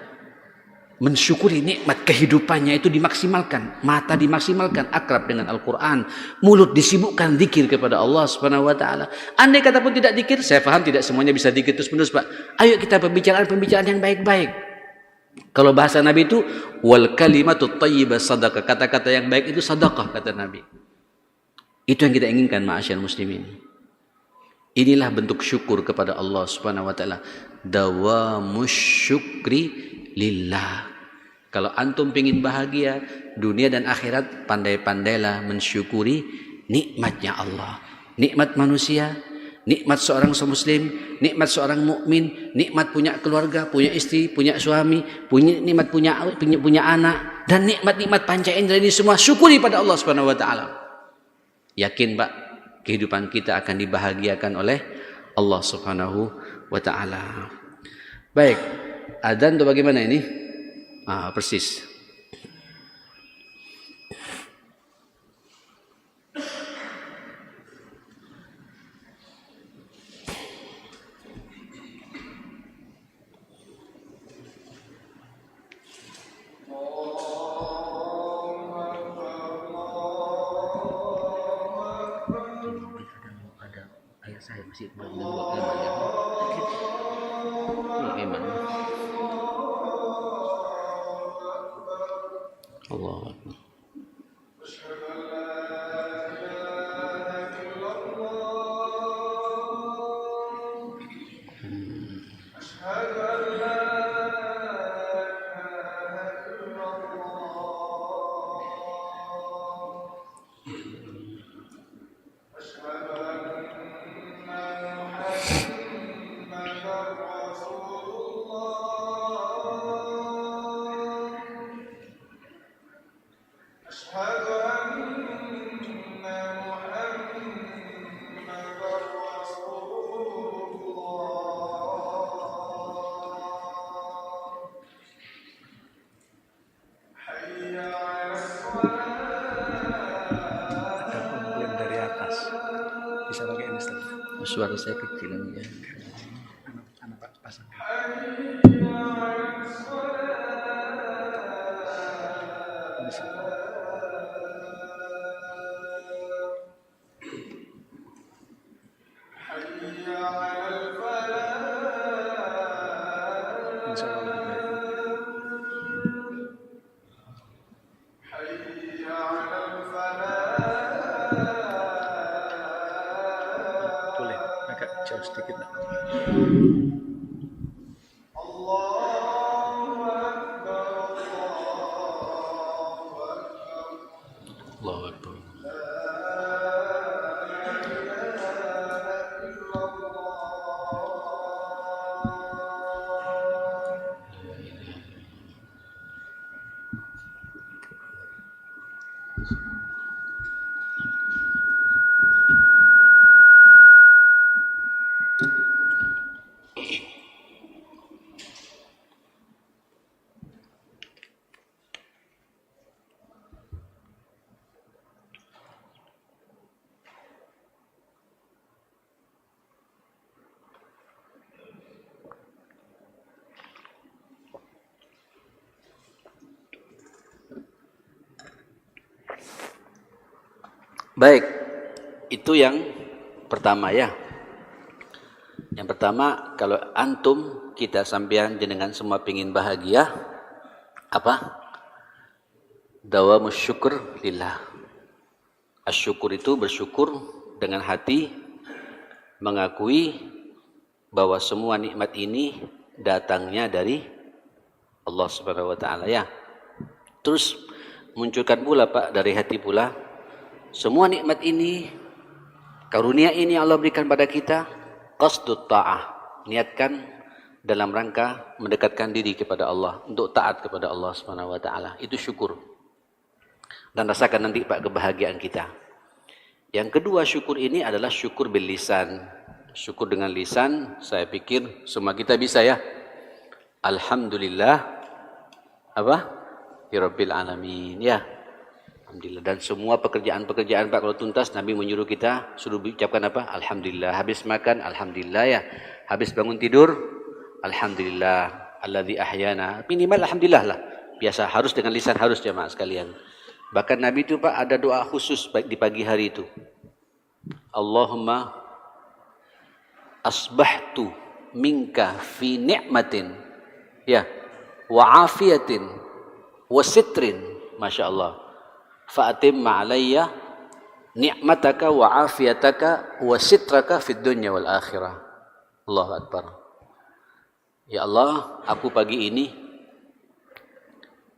Mensyukuri nikmat kehidupannya itu dimaksimalkan. Mata dimaksimalkan akrab dengan Al-Quran. Mulut disibukkan zikir kepada Allah Subhanahu wa taala. Andai kata pun tidak zikir, saya paham tidak semuanya bisa zikir terus-menerus Pak. Ayo kita pembicaraan yang baik-baik. Kalau bahasa Nabi itu wal kalimatut thayyibah sadaqah. Kata-kata yang baik itu sedekah kata Nabi. Itu yang kita inginkan ma'asyar muslimin. Inilah bentuk syukur kepada Allah Subhanahu wa taala. Dawamus syukri lillah. Kalau antum ingin bahagia dunia dan akhirat, pandai-pandailah mensyukuri nikmatnya Allah. Nikmat manusia, nikmat seorang muslim, nikmat seorang mukmin, nikmat punya keluarga, punya istri, punya suami, nikmat punya anak, dan nikmat-nikmat panca indera ini semua syukuri pada Allah Subhanahu wa taala. Yakin Pak, kehidupan kita akan dibahagiakan oleh Allah Subhanahu wa taala. Baik, adzan itu bagaimana ini? Persis. Saya masih membuat banyak. Memang. Allah Akbar. Suara saya kecil ya. Anak pasang. Jauh sedikit nak. Allahu Akbar. Baik, itu yang pertama ya. Yang pertama, kalau antum kita sampean jenengan semua pingin bahagia, apa? Dawamus syukur lillah. Asyukur itu bersyukur dengan hati, mengakui bahwa semua nikmat ini datangnya dari Allah Subhanahu wa taala ya. Terus munculkan pula Pak dari hati pula semua nikmat ini, karunia ini Allah berikan pada kita, qasdut ta'ah, niatkan dalam rangka mendekatkan diri kepada Allah, untuk taat kepada Allah Subhanahu wa taala. Itu syukur. Dan rasakan nanti Pak kebahagiaan kita. Yang kedua syukur ini adalah syukur bil lisan. Syukur dengan lisan, saya pikir semua kita bisa ya. Alhamdulillah apa? Rabbil alamin ya. Alhamdulillah. Dan semua pekerjaan-pekerjaan Pak kalau tuntas Nabi menyuruh kita suruh ucapkan apa? Alhamdulillah. Habis makan alhamdulillah ya. Habis bangun tidur alhamdulillah. Alladzi ahyana. Minimal alhamdulillah lah. Biasa harus dengan lisan, harus jemaah sekalian. Bahkan Nabi itu Pak ada doa khusus baik di pagi hari itu. Allahumma asbahtu minka fi ni'matin. Ya. wa afiyatin wa sitrin. Masya Allah. Fa'atimma alayya ni'mataka wa afiyataka wa sitraka fid dunya wal akhirah. Allahu Akbar. Ya Allah, aku pagi ini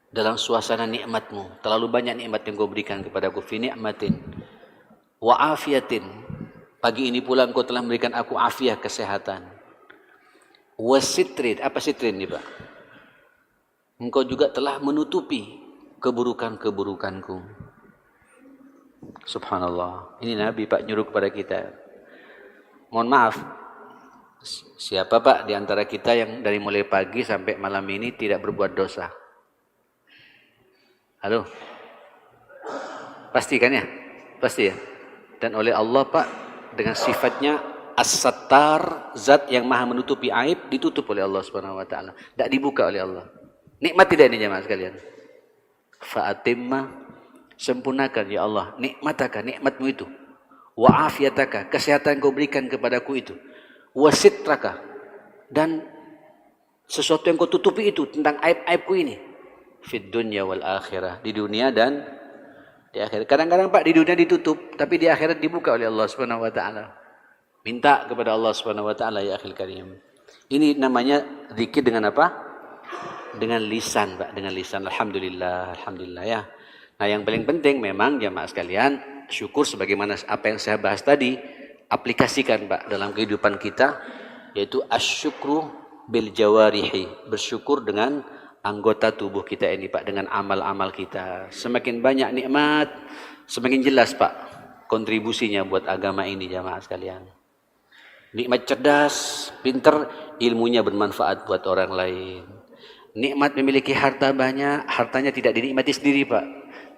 dalam suasana nikmat-Mu. Terlalu banyak nikmat yang Kau berikan kepadaku. Fi ni'matin wa afiyatin. Pagi ini pula Engkau telah memberikan aku afiah, kesehatan. Wa sitrin. Apa sitrin ini, Pak? Engkau juga telah menutupi keburukan-keburukanku. Subhanallah. Ini Nabi, Pak, nyuruh kepada kita. Mohon maaf, siapa, Pak, di antara kita yang dari mulai pagi sampai malam ini tidak berbuat dosa? Halo? Pasti kan ya? Pasti ya? Dan oleh Allah, Pak, dengan sifatnya As-Sattar, zat yang maha menutupi aib, ditutup oleh Allah Subhanahu wa taala. Tidak dibuka oleh Allah. Nikmat tidak ini jemaah sekalian? Fa'atimma, sempurnakan ya Allah nikmataka, nikmatmu itu. Wa afiyataka, kesehatan Kau berikan kepadaku itu. Wa sitraka, dan sesuatu yang Kau tutupi itu tentang aib-aibku ini. Fid dunya wal akhirah, di dunia dan di akhirat. Kadang-kadang, Pak, di dunia ditutup, tapi di akhirat dibuka oleh Allah Subhanahu wa taala. Minta kepada Allah Subhanahu wa taala, ya akhil karim. Ini namanya zikir dengan apa? Dengan lisan, Pak, dengan lisan. Alhamdulillah, alhamdulillah ya. Nah, yang paling penting memang jamaah sekalian, syukur sebagaimana apa yang saya bahas tadi, aplikasikan, Pak, dalam kehidupan kita, yaitu asyukru bil jawarihi, bersyukur dengan anggota tubuh kita ini, Pak, dengan amal-amal kita. Semakin banyak nikmat, semakin jelas, Pak, kontribusinya buat agama ini jamaah sekalian. Nikmat cerdas, pinter, ilmunya bermanfaat buat orang lain. Nikmat memiliki harta banyak, hartanya tidak dinikmati sendiri, Pak,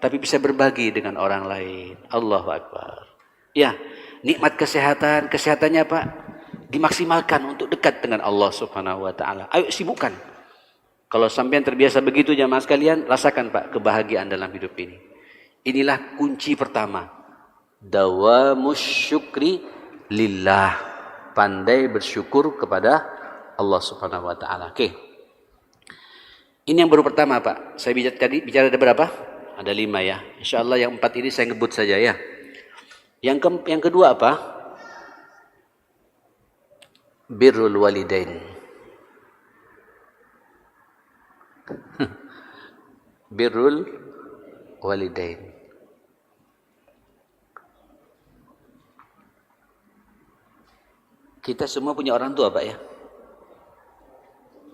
tapi bisa berbagi dengan orang lain. Allahu Akbar. Ya, nikmat kesehatan, kesehatannya, Pak, dimaksimalkan untuk dekat dengan Allah Subhanahu wa taala. Ayo sibukkan. Kalau sampean terbiasa begitu jamaah sekalian, rasakan, Pak, kebahagiaan dalam hidup ini. Inilah kunci pertama. Dawamus syukri lillah. Pandai bersyukur kepada Allah Subhanahu wa taala. Oke. Ini yang baru pertama, Pak. Saya bicara ada berapa? Ada 5 ya. Insyaallah yang 4 ini saya ngebut saja ya. Yang kedua apa? Birrul walidain. Birrul walidain. Kita semua punya orang tua, Pak, ya?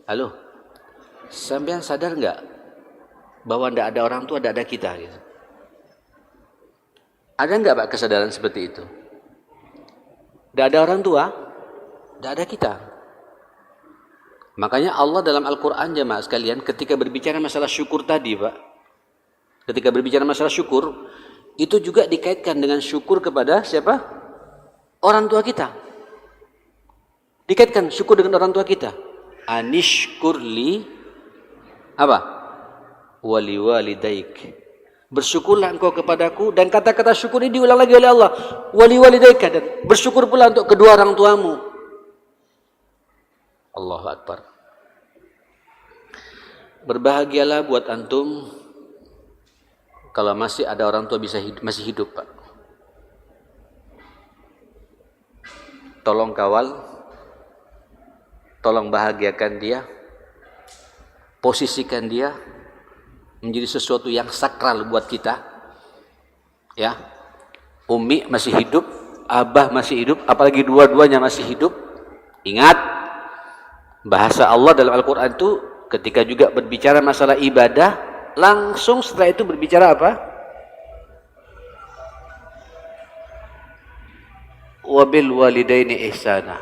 Halo? Sampean sadar nggak bahwa tidak ada orang tua, tidak ada kita? Gitu? Ada nggak, Pak, kesadaran seperti itu? Tidak ada orang tua, tidak ada kita. Makanya Allah dalam Al-Quran jemaah sekalian ketika berbicara masalah syukur tadi, Pak, ketika berbicara masalah syukur itu juga dikaitkan dengan syukur kepada siapa? Orang tua kita. Dikaitkan syukur dengan orang tua kita. Anishkurli apa? Wali walidaik. Bersyukurlah engkau kepadaku, dan kata-kata syukur ini diulang lagi oleh Allah. Wali walidaik, dan bersyukur pula untuk kedua orang tuamu. Allahu Akbar. Berbahagialah buat antum kalau masih ada orang tua masih hidup, Pak. Tolong kawal, tolong bahagiakan dia, posisikan dia menjadi sesuatu yang sakral buat kita. Ya, Umi masih hidup, Abah masih hidup, apalagi dua-duanya masih hidup. Ingat, bahasa Allah dalam Al-Quran itu ketika juga berbicara masalah ibadah, langsung setelah itu berbicara apa? Wabil walidaini ihsana.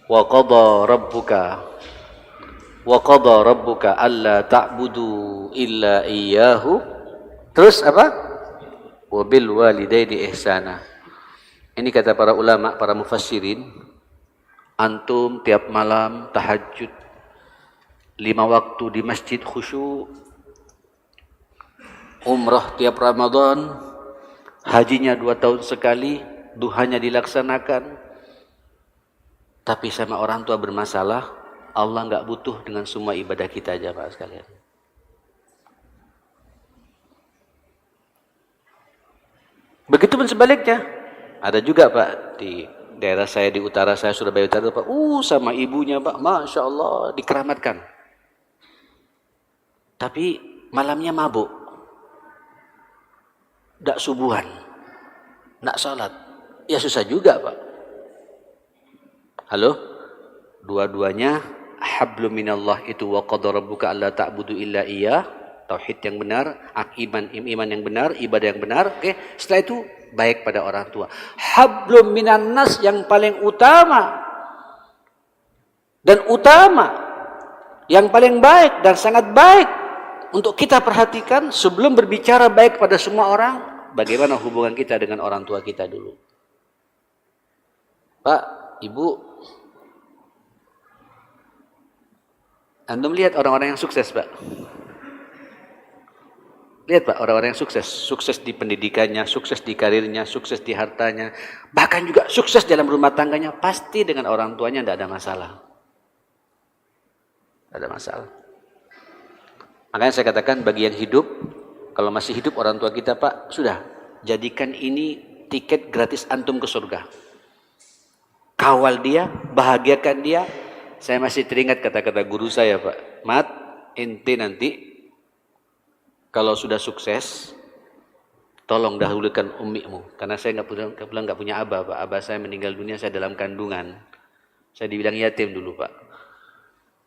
Wa qadha rabbuka alla ta'budu illa iyyahu. Terus apa? Wabil walidaini ihsana. Ini kata para ulama, para mufassirin, antum tiap malam tahajud 5 waktu di masjid khusyuk, umrah tiap Ramadan, hajinya 2 tahun sekali, duhanya dilaksanakan, tapi sama orang tua bermasalah, Allah nggak butuh dengan semua ibadah kita aja Pak sekalian. Begitupun sebaliknya. Ada juga Pak di daerah saya, di utara saya, Surabaya Utara Pak. Sama ibunya Pak, Masya Allah, dikeramatkan. Tapi malamnya mabuk. Nggak subuhan. Nggak salat. Ya susah juga Pak. Halo? Dua-duanya, hablum minallah itu wa qadha rabbuka alla ta'budu illa iyyah. Tauhid yang benar, iman yang benar, ibadah yang benar. Oke, setelah itu baik pada orang tua. Hablum minan nas yang paling utama dan yang paling baik dan sangat baik untuk kita perhatikan sebelum berbicara baik pada semua orang, bagaimana hubungan kita dengan orang tua kita dulu. Pak, Ibu, antum lihat orang-orang yang sukses, Pak. Lihat Pak, orang-orang yang sukses di pendidikannya, sukses di karirnya, sukses di hartanya, bahkan juga sukses dalam rumah tangganya, pasti dengan orang tuanya tidak ada masalah. Tidak ada masalah. Makanya saya katakan bagi yang hidup, kalau masih hidup orang tua kita Pak, sudah, jadikan ini tiket gratis antum ke surga. Kawal dia, bahagiakan dia. Saya masih teringat kata-kata guru saya Pak, Mat, ente nanti kalau sudah sukses, tolong dahulukan ummimu. Karena saya nggak punya abah, Pak. Abah saya meninggal dunia, saya dalam kandungan. Saya dibilang yatim dulu, Pak.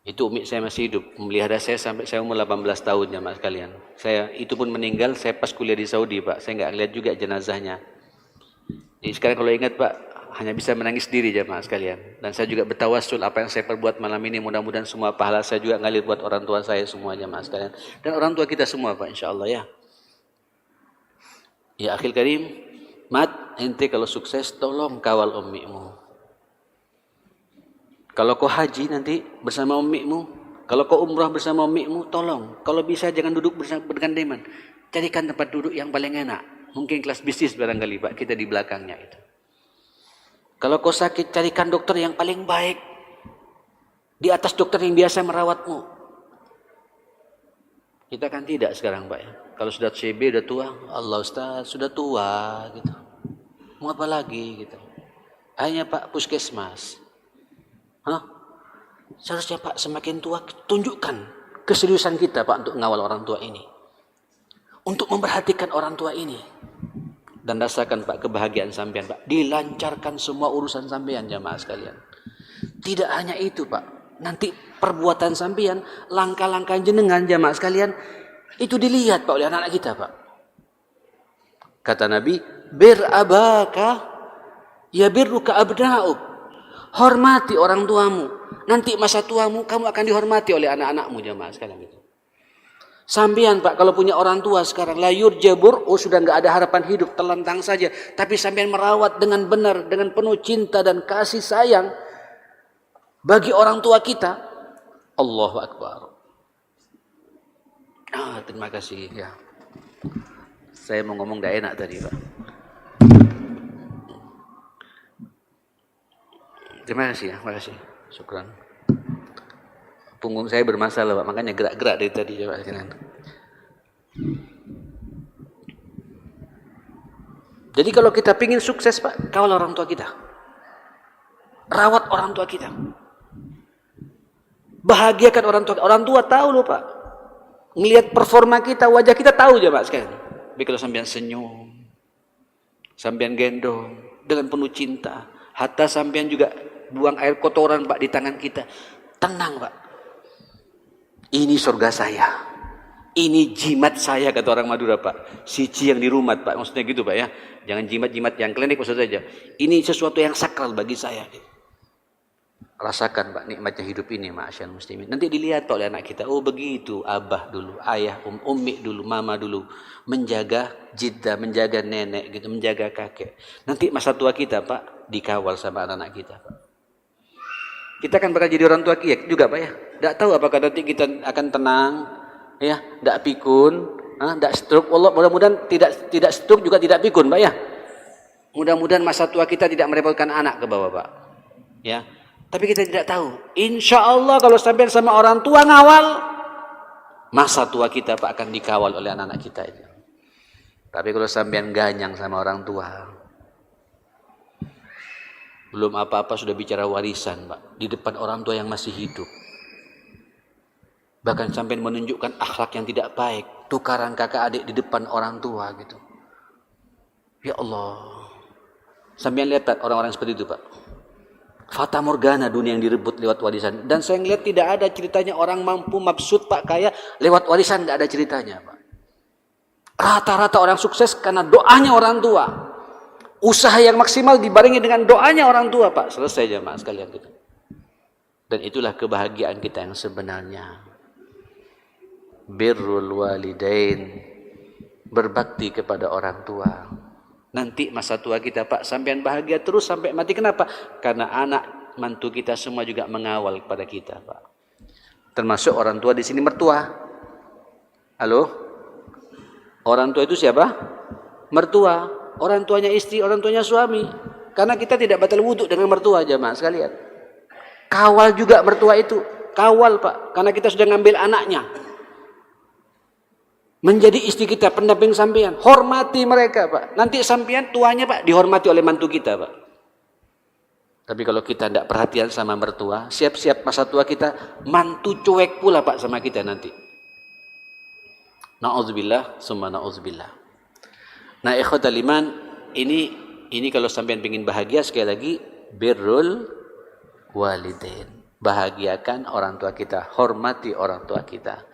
Itu ummi saya masih hidup, memelihara saya sampai saya umur 18 tahun, jamaah sekalian. Itu pun meninggal, saya pas kuliah di Saudi, Pak. Saya nggak lihat juga jenazahnya. Jadi sekarang kalau ingat, Pak, hanya bisa menangis sendiri, jamaah sekalian. Dan saya juga bertawassul apa yang saya perbuat malam ini, mudah-mudahan semua pahala saya juga ngalir buat orang tua saya semua, jamaah sekalian. Dan orang tua kita semua Pak, insyaAllah ya. Ya akhil karim, Mat, ente kalau sukses tolong kawal ummimu. Kalau kau haji nanti bersama ummimu, kalau kau umrah bersama ummimu, tolong. Kalau bisa jangan duduk bergandengan. Carikan tempat duduk yang paling enak. Mungkin kelas bisnis barangkali Pak, kita di belakangnya itu. Kalau kau sakit, carikan dokter yang paling baik. Di atas dokter yang biasa merawatmu. Kita kan tidak sekarang Pak ya. Kalau sudah CB, sudah tua. Allah Ustaz, sudah tua. Gitu. Mau apa lagi? Gitu. Hanya Pak puskesmas. Seharusnya Pak semakin tua, tunjukkan keseriusan kita Pak untuk mengawal orang tua ini. Untuk memperhatikan orang tua ini. Dan rasakan Pak kebahagiaan sampean Pak. Dilancarkan semua urusan sampean jamaah sekalian. Tidak hanya itu Pak. Nanti perbuatan sampean, langkah-langkah jenengan jamaah sekalian, itu dilihat Pak oleh anak-anak kita Pak. Kata Nabi, bir abaka ya birruka abna'uk. Hormati orang tuamu. Nanti masa tuamu kamu akan dihormati oleh anak-anakmu jamaah sekalian itu. Sampean Pak kalau punya orang tua sekarang layur jabur, sudah nggak ada harapan hidup, telentang saja. Tapi sampean merawat dengan benar, dengan penuh cinta dan kasih sayang bagi orang tua kita. Allahu Akbar. Terima kasih ya. Saya mau ngomong nggak enak tadi Pak. Terima kasih ya, terima kasih. Syukran. Punggung saya bermasalah Pak, makanya gerak-gerak dari tadi coba sekalian. Jadi kalau kita pingin sukses Pak, kawal orang tua kita. Rawat orang tua kita. Bahagiakan orang tua. Orang tua tahu loh Pak. Ngelihat performa kita, wajah kita tahu aja Pak sekalian. Tapi kalau sampean senyum, sampean gendong dengan penuh cinta, hatta sampean juga buang air kotoran Pak di tangan kita, tenang Pak. Ini surga saya. Ini jimat saya kata orang Madura Pak. Siji yang di rumah Pak. Maksudnya gitu Pak ya. Jangan jimat-jimat yang klinik maksud saja. Ini sesuatu yang sakral bagi saya. Rasakan Pak nikmatnya hidup ini ma'asyal muslimin. Nanti dilihat Pak oleh anak kita. Oh begitu abah dulu, ayah, ummi dulu, mama dulu. Menjaga jiddah, menjaga nenek gitu, menjaga kakek. Nanti masa tua kita Pak dikawal sama anak-anak kita Pak. Kita akan bakal jadi orang tua kiai juga Pak ya. Tidak tahu apakah nanti kita akan tenang, ya, tidak pikun, tidak stroke. Allah mudah-mudahan tidak stroke juga tidak pikun Pak ya. Mudah-mudahan masa tua kita tidak merepotkan anak ke bawah Pak. Ya, Tapi kita tidak tahu. Insya Allah kalau sampai sama orang tua ngawal, masa tua kita Pak akan dikawal oleh anak-anak kita ini. Tapi kalau sampean ganyang sama orang tua, belum apa-apa sudah bicara warisan Pak, di depan orang tua yang masih hidup. Bahkan sampai menunjukkan akhlak yang tidak baik, tukaran kakak adik di depan orang tua gitu. Ya Allah. Sampean lihat Pak, orang-orang seperti itu Pak. Fata morgana dunia yang direbut lewat warisan. Dan saya lihat tidak ada ceritanya orang mampu, maksud Pak, kaya lewat warisan, tidak ada ceritanya Pak. Rata-rata orang sukses karena doanya orang tua. Usaha yang maksimal dibarengi dengan doanya orang tua Pak. Selesai jemaah sekalian gitu. Dan itulah kebahagiaan kita yang sebenarnya. Birrul walidain, berbakti kepada orang tua. Nanti masa tua kita Pak, sampean bahagia terus sampai mati. Kenapa? Karena anak mantu kita semua juga mengawal kepada kita Pak. Termasuk orang tua di sini mertua. Halo? Orang tua itu siapa? Mertua. Orang tuanya istri, orang tuanya suami. Karena kita tidak batal wudhu dengan mertua jemaah sekalian. Kawal juga mertua itu. Kawal Pak, karena kita sudah ngambil anaknya. Menjadi istri kita, pendamping sampean. Hormati mereka Pak. Nanti sampean tuanya Pak dihormati oleh mantu kita Pak. Tapi kalau kita tidak perhatian sama mertua, siap-siap masa tua kita, mantu cuek pula Pak sama kita nanti. Na'udzubillah, summa na'udzubillah. Nah ikhwatal iman, ini kalau sampean ingin bahagia, sekali lagi, birrul walidain. Bahagiakan orang tua kita, hormati orang tua kita.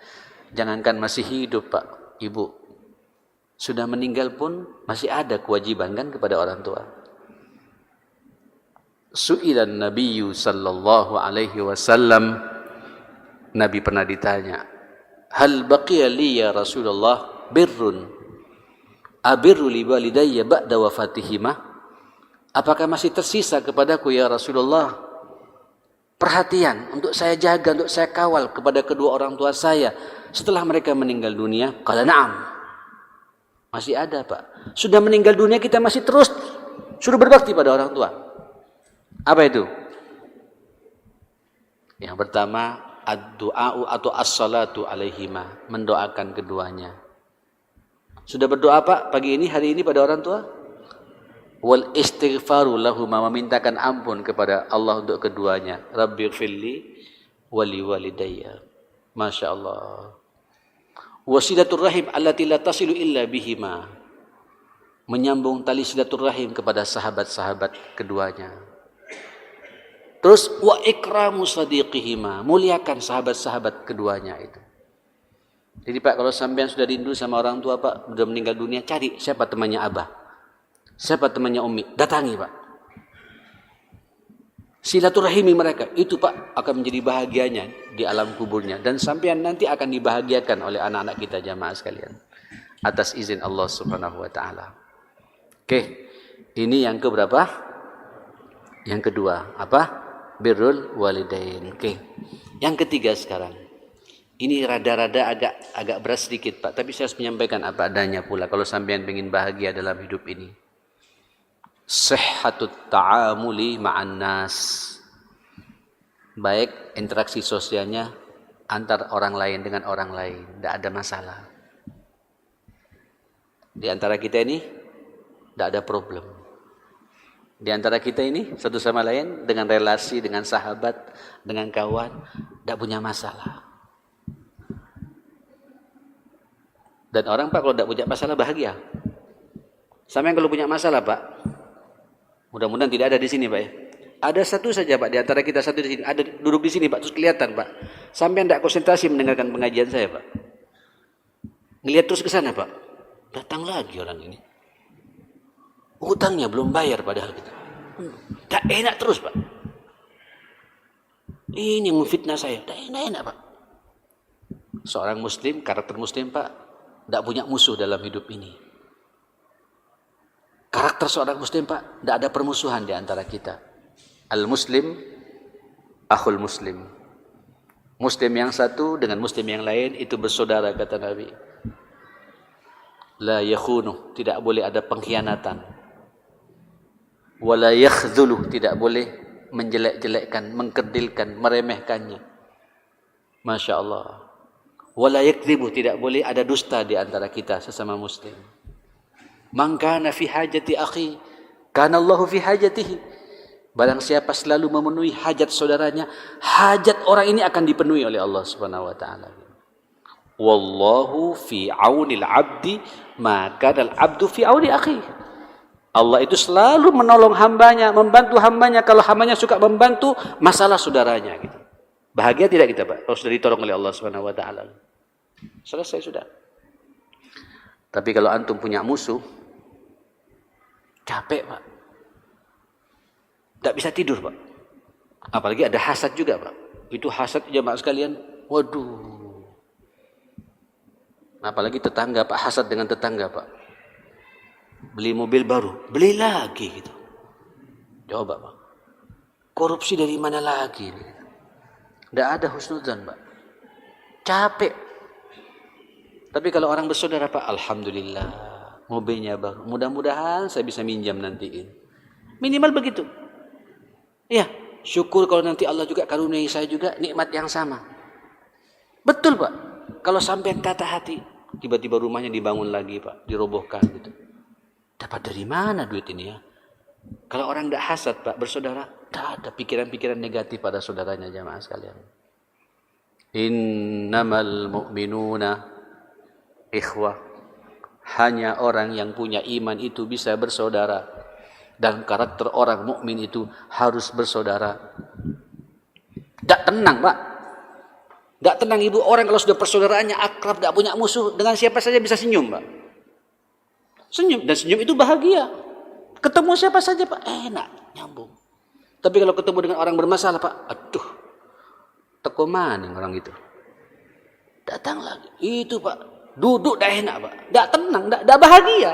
Jangankan masih hidup Pak, Ibu, sudah meninggal pun masih ada kewajiban kan kepada orang tua. Su'ilan Nabiyyu sallallahu alaihi wasallam, Nabi pernah ditanya, hal baqiya li ya Rasulullah birrun abirru li walidayya ba'da wafatihima? Apakah masih tersisa kepadaku ya Rasulullah perhatian untuk saya jaga, untuk saya kawal kepada kedua orang tua saya setelah mereka meninggal dunia? Qala na'am. Masih ada Pak. Sudah meninggal dunia kita masih terus suruh berbakti pada orang tua. Apa itu? Yang pertama, ad-du'a'u atau as-salatu alaihima, mendoakan keduanya. Sudah berdoa Pak pagi ini, hari ini pada orang tua? Wal istighfaru lahuma, memintakan ampun kepada Allah untuk keduanya. Rabbighfirli wali walidayya. Masya Allah. Wasilatul rahim allati la tasilu illa bihima, menyambung tali silaturahim kepada sahabat-sahabat keduanya. Terus wa ikramu sadiqihima, muliakan sahabat-sahabat keduanya itu. Jadi Pak, kalau sampean sudah rindu sama orang tua Pak, sudah meninggal dunia, cari siapa temannya Abah, siapa temannya Umi, datangi Pak. Silaturahimi mereka, itu Pak akan menjadi bahagianya di alam kuburnya. Dan sampean nanti akan dibahagiakan oleh anak-anak kita jamaah sekalian, atas izin Allah subhanahu wa ta'ala. Oke, ini yang keberapa? Yang kedua, apa? Birrul walidain. Oke, yang ketiga sekarang. Ini rada-rada agak berat sedikit Pak, tapi saya harus menyampaikan apa adanya pula kalau sampean ingin bahagia dalam hidup ini. Sihhatut ta'amuli ma'an nas, baik interaksi sosialnya antar orang lain dengan orang lain, tidak ada masalah. Di antara kita ini tidak ada problem. Di antara kita ini satu sama lain dengan relasi, dengan sahabat, dengan kawan, tidak punya masalah. Dan orang Pak kalau tidak punya masalah bahagia. Sampai kalau punya masalah Pak, mudah-mudahan tidak ada di sini Pak ya. Ada satu saja Pak di antara kita, satu di sini, ada duduk di sini Pak, terus kelihatan Pak. Sampai tidak konsentrasi mendengarkan pengajian saya Pak. Ngelihat terus ke sana Pak. Datang lagi orang ini. Hutangnya belum bayar padahal gitu. Tak enak terus Pak. Ini memfitnah saya. Tak enak Pak. Seorang muslim, karakter muslim Pak, tidak punya musuh dalam hidup ini. Karakter seorang muslim Pak, tidak ada permusuhan di antara kita. Al-muslim, akhul muslim. Muslim yang satu dengan muslim yang lain itu bersaudara kata Nabi. La yakhunu, tidak boleh ada pengkhianatan. Wala yakhdhulu, tidak boleh menjelek-jelekkan, mengkerdilkan, meremehkannya. Masya Allah. Wala yakdzibu, tidak boleh ada dusta di antara kita sesama muslim. Man kana fi hajati akhi, kana Allahu fi hajatihi. Barang siapa selalu memenuhi hajat saudaranya, hajat orang ini akan dipenuhi oleh Allah Subhanahu wa taala. Wallahu fi aunil abdi, maka al abdu fi auni akhi. Allah itu selalu menolong hambanya, membantu hambanya kalau hambanya suka membantu masalah saudaranya gitu. Bahagia tidak kita, Pak? Kalau sudah ditolong oleh Allah Subhanahu wa taala. Selesai sudah. Tapi kalau antum punya musuh, capek, Pak. Tak bisa tidur, Pak. Apalagi ada hasad juga, Pak. Itu hasad jemaah sekalian. Waduh. Apalagi tetangga, Pak. Hasad dengan tetangga, Pak. Beli mobil baru, beli lagi gitu. Coba, Pak. Korupsi dari mana lagi? Tidak ada husnudzan, Pak. Capek. Tapi kalau orang bersaudara, Pak, alhamdulillah, mobilnya baru. Mudah-mudahan saya bisa minjam nantiin. Minimal begitu. Ya, syukur kalau nanti Allah juga karuniai saya juga nikmat yang sama. Betul, Pak. Kalau sampai kata hati, tiba-tiba rumahnya dibangun lagi, Pak, dirobohkan gitu. Dapat dari mana duit ini ya? Kalau orang tidak hasad, Pak, bersaudara, tidak ada pikiran-pikiran negatif pada saudaranya, jamaah sekalian. Innamal mu'minuna ikhwah. Hanya orang yang punya iman itu bisa bersaudara. Dan karakter orang mukmin itu harus bersaudara. Tidak tenang, Pak. Tidak tenang ibu. Orang kalau sudah persaudaraannya akrab, tidak punya musuh, dengan siapa saja bisa senyum, Pak. Senyum. Dan senyum itu bahagia. Ketemu siapa saja, Pak, enak, nyambung. Tapi kalau ketemu dengan orang bermasalah, Pak, aduh, teko maning orang itu. Datang lagi. Itu, Pak, duduk dah enak, Pak. Tidak tenang, tidak bahagia.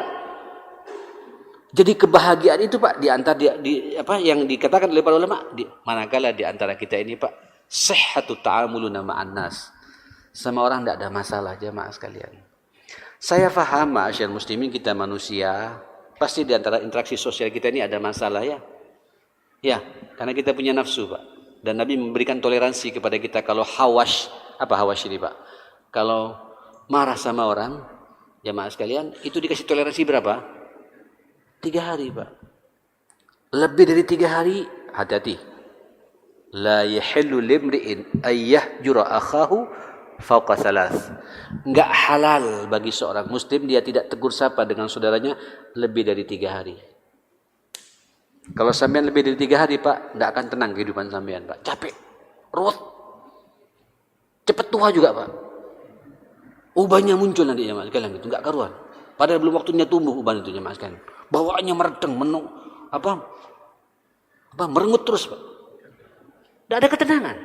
Jadi kebahagiaan itu, Pak, di antara apa yang dikatakan oleh para ulama, manakala di antara kita ini, Pak, sihhatu ta'amuluna ma'an nas. Sama orang tidak ada masalah, jamaah sekalian. Saya faham, ma'asyar muslimin, kita manusia, pasti di antara interaksi sosial kita ini ada masalah ya. Ya, karena kita punya nafsu, Pak. Dan Nabi memberikan toleransi kepada kita kalau hawash. Apa hawash ini, Pak? Kalau marah sama orang, jamaah sekalian, itu dikasih toleransi berapa? 3 hari, Pak. Lebih dari 3 hari, hati-hati. La yahillu limri'in ayyahjura akhahu fauqa thalath. Enggak halal bagi seorang muslim dia tidak tegur sapa dengan saudaranya lebih dari 3 hari. Kalau sampean lebih dari 3 hari, Pak, tidak akan tenang kehidupan sampean, Pak. Capek, ruwet, cepat tua juga, Pak. Ubannya muncul nanti, jemaah sekalian, itu enggak karuan. Padahal belum waktunya tumbuh uban itu, jemaah sekalian. Bawaannya meredeng, merengut terus, Pak. Tidak ada ketenangan.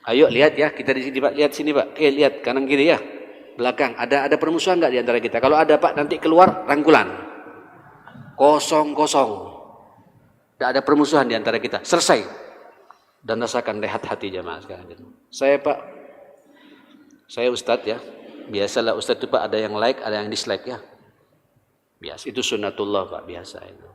Ayo lihat ya, kita di sini, Pak. Lihat sini, Pak. Lihat kanan kiri ya. Belakang ada permusuhan enggak di antara kita? Kalau ada, Pak, nanti keluar rangkulan. Kosong. Tidak ada permusuhan di antara kita. Selesai. Dan rasakan rehat hati jamaah sekalian. Saya, Pak, saya Ustadz ya. Biasalah Ustadz itu, Pak, ada yang like, ada yang dislike ya. Biasa, itu sunnatullah, Pak, biasa itu.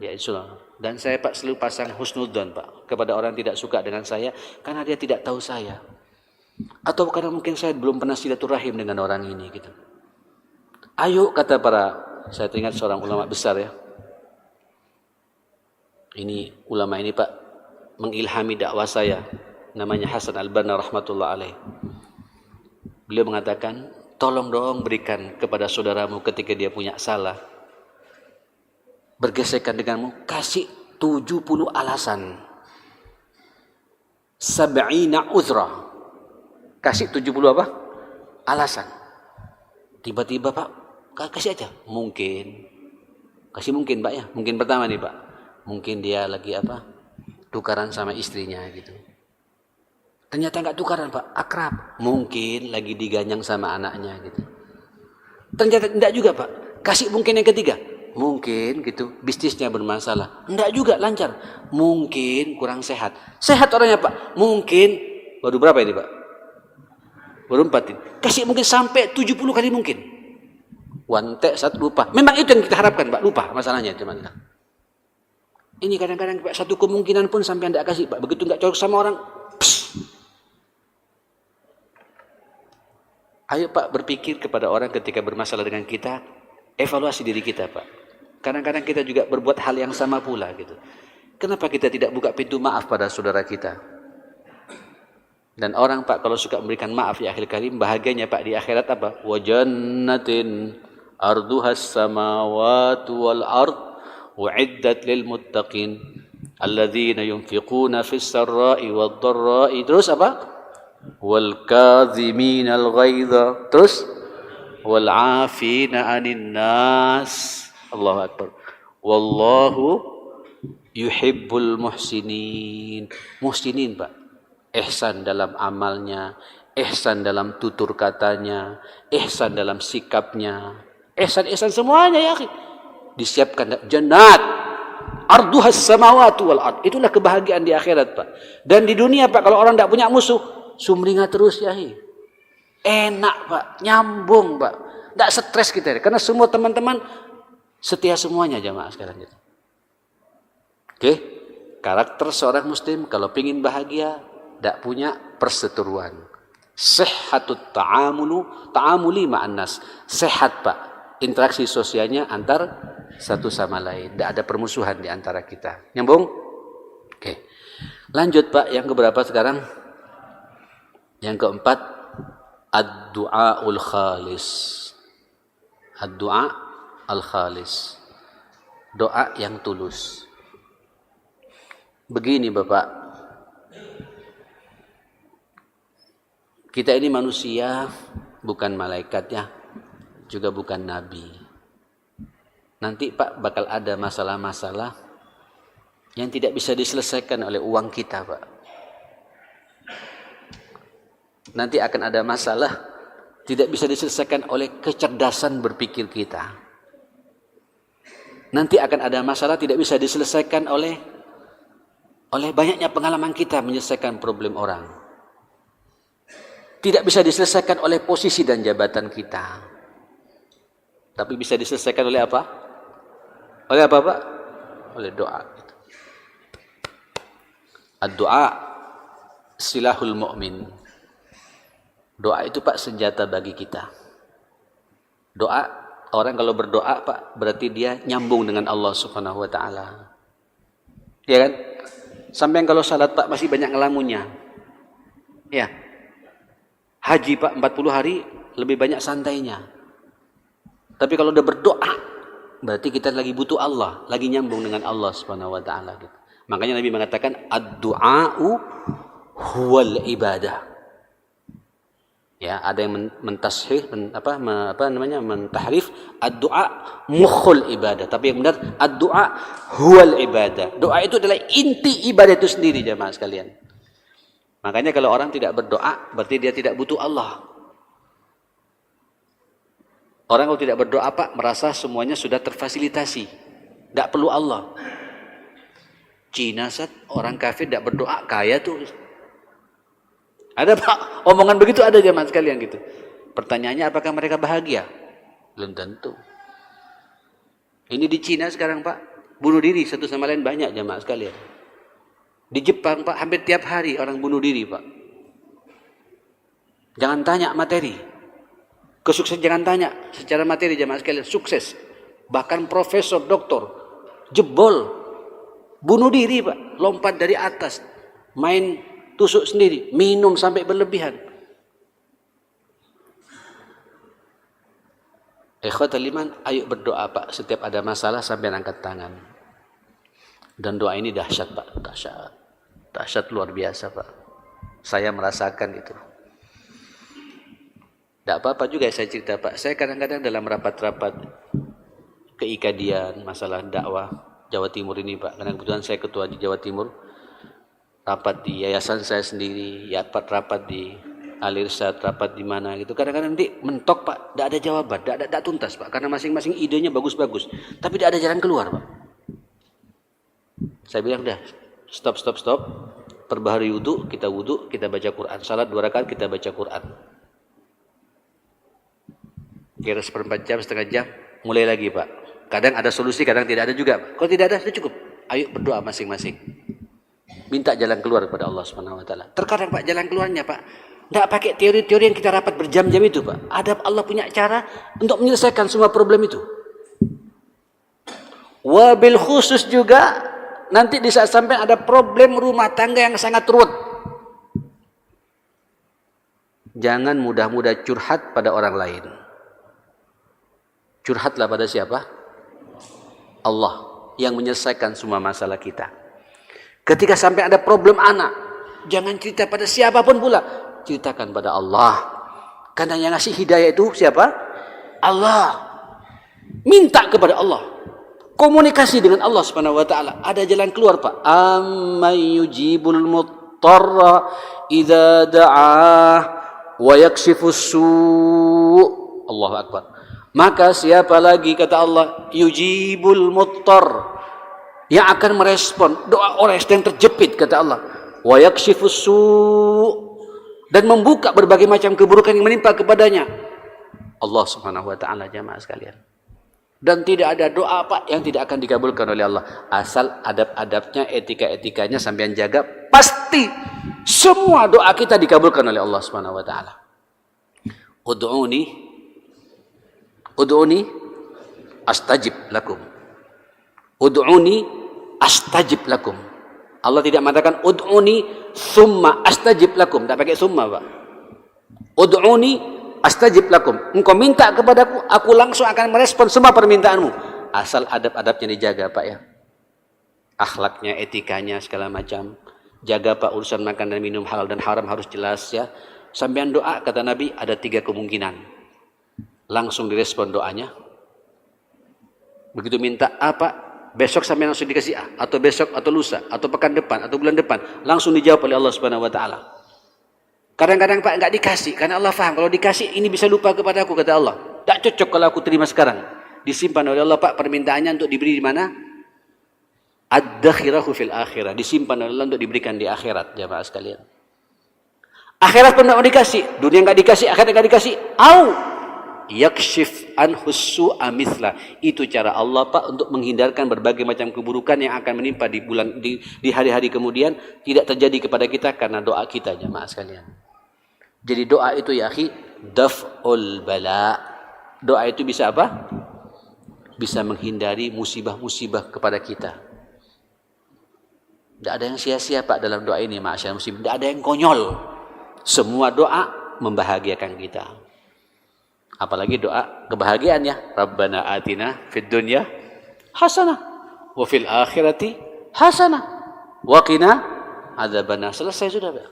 Ya, itulah. Dan saya, Pak, selalu pasang husnudzon, Pak, kepada orang yang tidak suka dengan saya karena dia tidak tahu saya. Atau karena mungkin saya belum pernah silaturahim dengan orang ini gitu. Ayo, kata saya teringat seorang ulama besar ya. Ini ulama ini, Pak, mengilhami dakwah saya. Namanya Hasan Al-Banna rahmatullah alaih. Beliau mengatakan, tolong dong berikan kepada saudaramu ketika dia punya salah. Bergesekan denganmu, kasih 70 alasan. 70 uzra. Kasih 70 apa? Alasan. Tiba-tiba, Pak, kasih aja. Mungkin. Kasih mungkin, Pak ya. Mungkin pertama nih, Pak. Mungkin dia lagi tukaran sama istrinya gitu. Ternyata enggak tukaran, Pak, akrab. Mungkin lagi diganyang sama anaknya gitu. Ternyata enggak juga, Pak. Kasih mungkin yang ketiga. Mungkin gitu, bisnisnya bermasalah. Enggak juga lancar. Mungkin kurang sehat. Sehat orangnya, Pak. Mungkin baru berapa ini, Pak? Baru 4 ini. Kasih mungkin sampai 70 kali mungkin. One take, 1 lupa. Memang itu yang kita harapkan, Pak. Lupa masalahnya, teman-teman. Ini kadang-kadang Pak, satu kemungkinan pun sampai tidak kasih Pak. Begitu nggak cocok sama orang, pss. Ayo Pak berpikir kepada orang ketika bermasalah dengan kita, evaluasi diri kita Pak. Kadang-kadang kita juga berbuat hal yang sama pula gitu. Kenapa kita tidak buka pintu maaf pada saudara kita? Dan orang Pak kalau suka memberikan maaf ya akhir karim, bahagianya Pak di akhirat apa? Wa jannatin arduhas samawati wal ard uiddat lil muttaqin alladzina yunfiquna fis sarra'i wad dharra'i. Terus apa? Wal kadhiminal ghaidha. Terus wal 'afina 'anil nas. Allahu akbar. Wallahu yuhibbul muhsinin. Muhsinin Pak. Ihsan dalam amalnya, ihsan dalam tutur katanya, ihsan dalam sikapnya, ihsan semuanya ya. Disiapkan jannat arduhas samawati wal ard. Itulah kebahagiaan di akhirat Pak. Dan di dunia Pak kalau orang tidak punya musuh, sumringah terus ya. Enak Pak, nyambung Pak. Tidak stres kita karena semua teman-teman setia semuanya jamaah sekarang gitu. Oke, karakter seorang muslim kalau ingin bahagia tidak punya perseteruan. Sihhatut ta'amuli ma'an nas. Sehat Pak, interaksi sosialnya antar satu sama lain. Tidak ada permusuhan di antara kita. Nyambung? Oke. Lanjut Pak, yang keberapa sekarang? Yang keempat, ad-du'aul khalis. Ad-du'a al-khalis. Doa yang tulus. Begini Bapak, kita ini manusia, bukan malaikat ya, juga bukan nabi. Nanti Pak bakal ada masalah-masalah yang tidak bisa diselesaikan oleh uang kita Pak. Nanti akan ada masalah tidak bisa diselesaikan oleh kecerdasan berpikir kita. Nanti akan ada masalah tidak bisa diselesaikan oleh banyaknya pengalaman kita menyelesaikan problem orang. Tidak bisa diselesaikan oleh posisi dan jabatan kita. Tapi bisa diselesaikan oleh apa? Oleh apa Pak? Oleh doa. Ad-doa silahul mu'min. Doa itu Pak senjata bagi kita. Doa, orang kalau berdoa Pak berarti dia nyambung dengan Allah Subhanahu wa taala. Ya kan? Sampai kalau salat Pak masih banyak ngelamunnya. Ya. Haji Pak 40 hari lebih banyak santainya. Tapi kalau udah berdoa berarti kita lagi butuh Allah, lagi nyambung dengan Allah Subhanahu wa taala gitu. Makanya Nabi mengatakan ad-du'a'u huwal ibadah. Ya, ada yang mentashih mentahrif ad-du'a mukhul ibadah, tapi yang benar ad-du'a huwal ibadah. Doa itu adalah inti ibadah itu sendiri jemaah sekalian. Makanya kalau orang tidak berdoa, berarti dia tidak butuh Allah. Orang kalau tidak berdoa Pak, merasa semuanya sudah terfasilitasi. Tidak perlu Allah. Cina orang kafir tidak berdoa, kaya tuh. Ada Pak, omongan begitu ada jemaah sekalian gitu. Pertanyaannya apakah mereka bahagia? Belum tentu. Ini di Cina sekarang Pak, bunuh diri satu sama lain banyak jemaah sekalian. Di Jepang Pak, hampir tiap hari orang bunuh diri Pak. Jangan tanya materi. Kesuksesan jangan tanya secara materi jemaah sekalian. Sukses. Bahkan profesor, doktor. Jebol. Bunuh diri Pak. Lompat dari atas. Main tusuk sendiri. Minum sampai berlebihan. Ikhwatul iman, ayo berdoa Pak. Setiap ada masalah sampai angkat tangan. Dan doa ini dahsyat Pak. Dahsyat luar biasa Pak. Saya merasakan itu. Tidak apa-apa juga saya cerita Pak. Saya kadang-kadang dalam rapat-rapat keikadian masalah dakwah Jawa Timur ini Pak. Karena kebetulan saya ketua di Jawa Timur. Rapat di yayasan saya sendiri. Rapat di Al-Irsyad, rapat di mana gitu. Kadang-kadang nanti mentok Pak. Tidak ada jawaban. Tidak tuntas Pak. Karena masing-masing idenya bagus-bagus. Tapi tidak ada jalan keluar Pak. Saya bilang dah. Stop. Perbaharui wudhu, kita baca Quran. Salat 2 rakaat, kita baca Quran. Kira seperempat jam, setengah jam, mulai lagi Pak. Kadang ada solusi, kadang tidak ada juga. Kalau tidak ada, sudah cukup. Ayo berdoa masing-masing. Minta jalan keluar kepada Allah Subhanahu wa taala. Terkadang Pak jalan keluarnya Pak enggak pakai teori-teori yang kita rapat berjam-jam itu Pak. Ada Allah punya cara untuk menyelesaikan semua problem itu. Wabil khusus juga nanti di saat sampai ada problem rumah tangga yang sangat ruwet. Jangan mudah-mudah curhat pada orang lain. Curhatlah pada siapa? Allah yang menyelesaikan semua masalah kita. Ketika sampai ada problem anak, jangan cerita pada siapapun pula. Ceritakan pada Allah. Karena yang ngasih hidayah itu siapa? Allah. Minta kepada Allah. Komunikasi dengan Allah Subhanahu wa taala. Ada jalan keluar, Pak. Amman yujibul muttarra idza da'ah wa yakshifus su'. Allahu akbar. Maka siapa lagi kata Allah yujibul muttar yang akan merespon doa orang yang terjepit kata Allah wa yakshifus su' dan membuka berbagai macam keburukan yang menimpa kepadanya Allah Subhanahu wa taala jamaah sekalian. Dan tidak ada doa Pak yang tidak akan dikabulkan oleh Allah asal adab-adabnya, etika-etikanya sampean jaga, pasti semua doa kita dikabulkan oleh Allah Subhanahu wa taala. Ud'uni astajib lakum. Ud'uni astajib lakum. Allah tidak mengatakan ud'uni summa astajib lakum. Tak pakai summa Pak. Ud'uni astajib lakum. Engkau minta kepadaku, aku langsung akan merespon semua permintaanmu. Asal adab-adabnya dijaga Pak ya. Akhlaknya, etikanya, segala macam. Jaga Pak urusan makan dan minum halal dan haram harus jelas ya. Sampean doa kata Nabi ada 3 kemungkinan. Langsung direspon doanya. Begitu minta apa, besok sampai langsung dikasih atau besok atau lusa atau pekan depan atau bulan depan langsung dijawab oleh Allah Subhanahu wa taala. Kadang-kadang Pak enggak dikasih karena Allah faham kalau dikasih ini bisa lupa kepada aku kata Allah. Tak cocok kalau aku terima sekarang. Disimpan oleh Allah Pak permintaannya untuk diberi di mana? Ad-dakhirahu fil akhirah. Disimpan oleh Allah untuk diberikan di akhirat jemaah sekalian. Akhirat pun enggak dikasih, dunia enggak dikasih, akhirat enggak dikasih. Yakshif anhus su'a mithla. Itu cara Allah Pak untuk menghindarkan berbagai macam keburukan yang akan menimpa di hari-hari kemudian tidak terjadi kepada kita karena doa kita jemaah sekalian. Jadi doa itu ya akhi daf'ul bala. Doa itu bisa apa? Bisa menghindari musibah-musibah kepada kita. Tidak ada yang sia-sia Pak dalam doa ini ma'asyar muslim. Tidak ada yang konyol. Semua doa membahagiakan kita. Apalagi doa kebahagiaan ya. Rabbana atina fid dunya hasanah wa fil akhirati hasanah wa qina adzabannar. Selesai sudah Pak.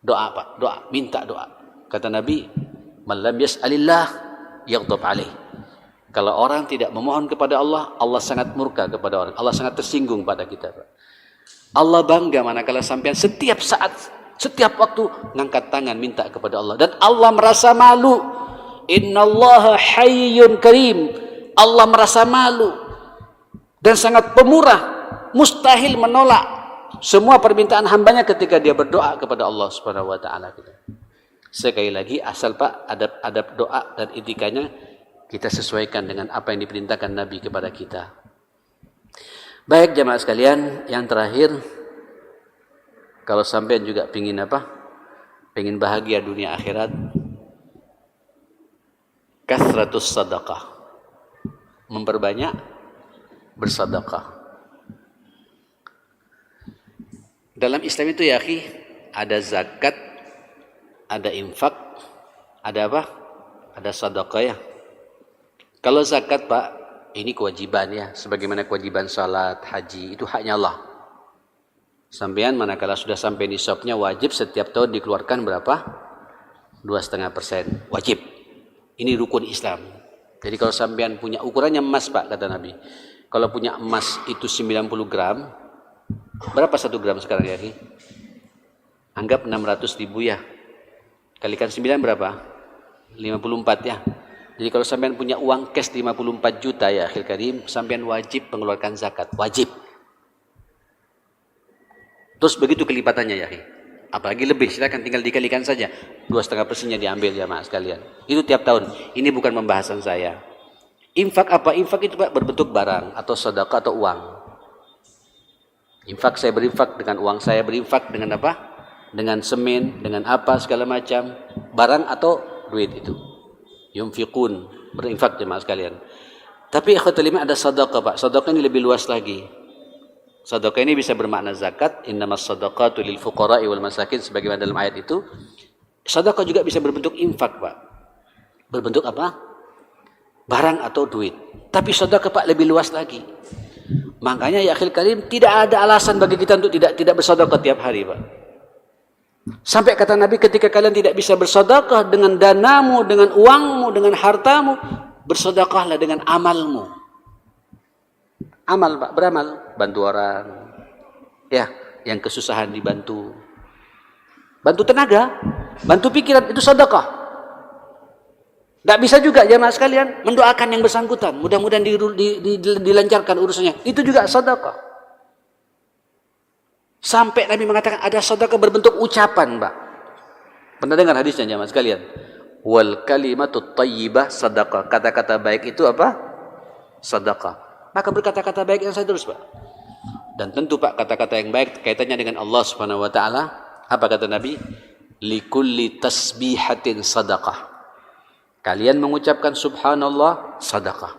Doa Pak, doa, minta doa. Kata Nabi, "Man lam yas'alillah yaghdab alaih." Kalau orang tidak memohon kepada Allah, Allah sangat murka kepada orang. Allah sangat tersinggung pada kita, Pak. Allah bangga manakala sampean setiap saat, setiap waktu ngangkat tangan minta kepada Allah dan Allah merasa malu. Innallaha hayyun karim. Allah merasa malu dan sangat pemurah, mustahil menolak semua permintaan hambanya ketika dia berdoa kepada Allah Subhanahu wa taala. Sekali lagi asal Pak adab-adab doa dan etikanya kita sesuaikan dengan apa yang diperintahkan Nabi kepada kita. Baik jamaah sekalian, yang terakhir kalau sampean juga pengin apa? Pengin bahagia dunia akhirat, kasratus sadaqah, memperbanyak bersedekah. Dalam Islam itu ya akhi, ada zakat, ada infak, ada apa? Ada sedekah ya. Kalau zakat Pak, ini kewajiban ya, sebagaimana kewajiban salat, haji, itu haknya Allah. Sampean manakala sudah sampai nisabnya wajib setiap tahun dikeluarkan berapa? 2,5%, wajib. Ini rukun Islam. Jadi kalau sampean punya ukurannya emas Pak, kata Nabi. Kalau punya emas itu 90 gram, berapa 1 gram sekarang ya? Anggap 600.000 ya. Kalikan 9 berapa? 54 ya. Jadi kalau sampean punya uang cash 54 juta ya akhir karim, sampean wajib mengeluarkan zakat, wajib. Terus begitu kelipatannya ya. Apalagi lebih, silakan tinggal dikalikan saja. 2,5%-nya diambil ya mas sekalian. Itu tiap tahun. Ini bukan pembahasan saya. Infak apa? Infak itu Pak berbentuk barang atau sedekah atau uang. Infak, saya berinfak dengan uang saya, berinfak dengan apa? Dengan semen, dengan apa segala macam, barang atau duit itu. Yunfiqun, berinfak jemaah sekalian. Tapi ikhwatul iman ada sedekah, Pak. Sedekah ini lebih luas lagi. Sedekah ini bisa bermakna zakat, innamas shadaqatu lil fuqara'i wal masakin sebagaimana dalam ayat itu. Sedekah juga bisa berbentuk infak, Pak. Berbentuk apa? Barang atau duit. Tapi sedekah, Pak, lebih luas lagi. Makanya ya akhil karim, tidak ada alasan bagi kita untuk tidak bersedekah tiap hari, Pak. Sampai kata Nabi, ketika kalian tidak bisa bersedekah dengan danamu, dengan uangmu, dengan hartamu, bersedekahlah dengan amalmu. Amal, Pak, beramal, bantu orang, ya, yang kesusahan dibantu, bantu tenaga, bantu pikiran, itu sedekah. Tidak bisa juga jamaah sekalian mendoakan yang bersangkutan, mudah-mudahan dilancarkan urusannya, itu juga sedekah. Sampai Nabi mengatakan ada sedekah berbentuk ucapan, Pak. Pernah dengar hadisnya jamaah sekalian? Wal kalimatut thayyibah sedekah. Kata-kata baik itu apa? Sedekah. Maka berkata-kata baik yang saya terus, Pak. Dan tentu, Pak, kata-kata yang baik kaitannya dengan Allah Subhanahu wa taala. Apa kata Nabi? Likulli tasbihatin sedekah. Kalian mengucapkan subhanallah, sedekah.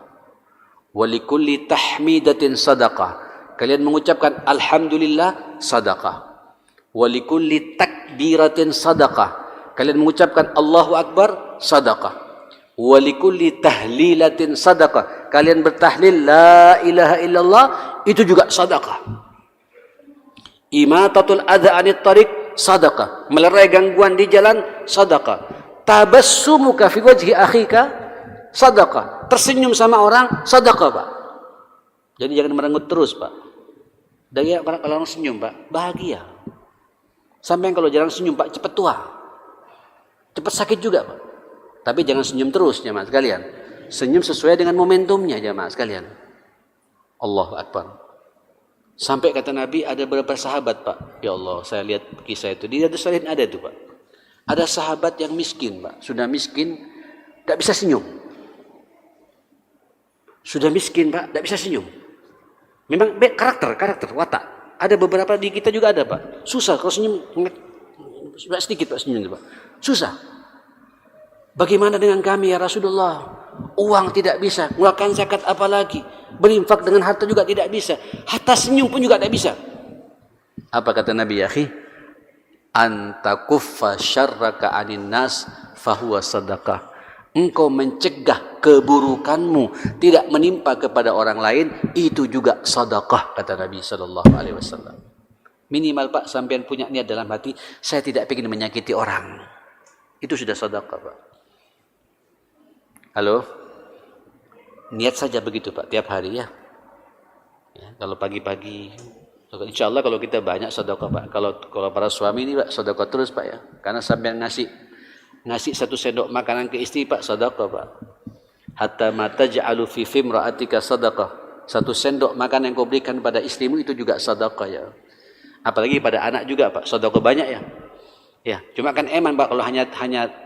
Wa likulli tahmidatin sedekah. Kalian mengucapkan alhamdulillah, sedekah. Wa likulli takbiratin sedekah. Kalian mengucapkan Allahu Akbar, sedekah. Wa likulli tahlilatin sedekah. Kalian bertahlil la ilaha illallah, itu juga sedekah. Imatatul adza anit tariq, sedekah. Melerai gangguan di jalan, sedekah. Tabassumuka fi wajhi akhika, sedekah. Tersenyum sama orang, sedekah, Pak. Jadi jangan merengut terus, Pak. Dan ya, kalau orang senyum, Pak, bahagia. Sampai kalau jarang senyum, Pak, cepat tua. Cepat sakit juga, Pak. Tapi jangan senyum terus, jemaah sekalian. Senyum sesuai dengan momentumnya, jemaah sekalian. Allahu Akbar. Sampai kata Nabi, ada beberapa sahabat, Pak. Ya Allah, saya lihat kisah itu. Di Riyadhus Shalihin ada itu, Pak. Ada sahabat yang miskin, Pak. Sudah miskin, tidak bisa senyum. Sudah miskin, Pak, tidak bisa senyum. Memang karakter, watak. Ada beberapa di kita juga ada, Pak. Susah kalau senyum, sedikit, Pak, senyum, Pak. Susah. Bagaimana dengan kami, ya Rasulullah? Uang tidak bisa, mengeluarkan zakat apalagi. Berinfak dengan harta juga tidak bisa. Hatta senyum pun juga tidak bisa. Apa kata Nabi, ya akhi? Antakuffa syarraka anin nas fahuwa sadaqah. Engkau mencegah keburukanmu tidak menimpa kepada orang lain, itu juga sedekah, kata Nabi sallallahu alaihi wasallam. Minimal, Pak, sampean punya niat dalam hati, saya tidak ingin menyakiti orang. Itu sudah sedekah, Pak. Halo? Niat saja begitu, Pak, tiap hari ya. Kalau pagi-pagi, insya Allah kalau kita banyak sedekah, Pak. Kalau para suami ini, Pak, sedekah terus, Pak, ya. Karena sampai ngasih 1 sendok makanan ke istri, Pak, sedekah, Pak. Hatta ma taj'alu fi fimra'atika sedekah. 1 sendok makanan yang kau berikan pada istrimu itu juga sedekah, ya. Apalagi pada anak juga, Pak, sedekah banyak, ya. Ya, cuma kan eman, Pak, kalau hanya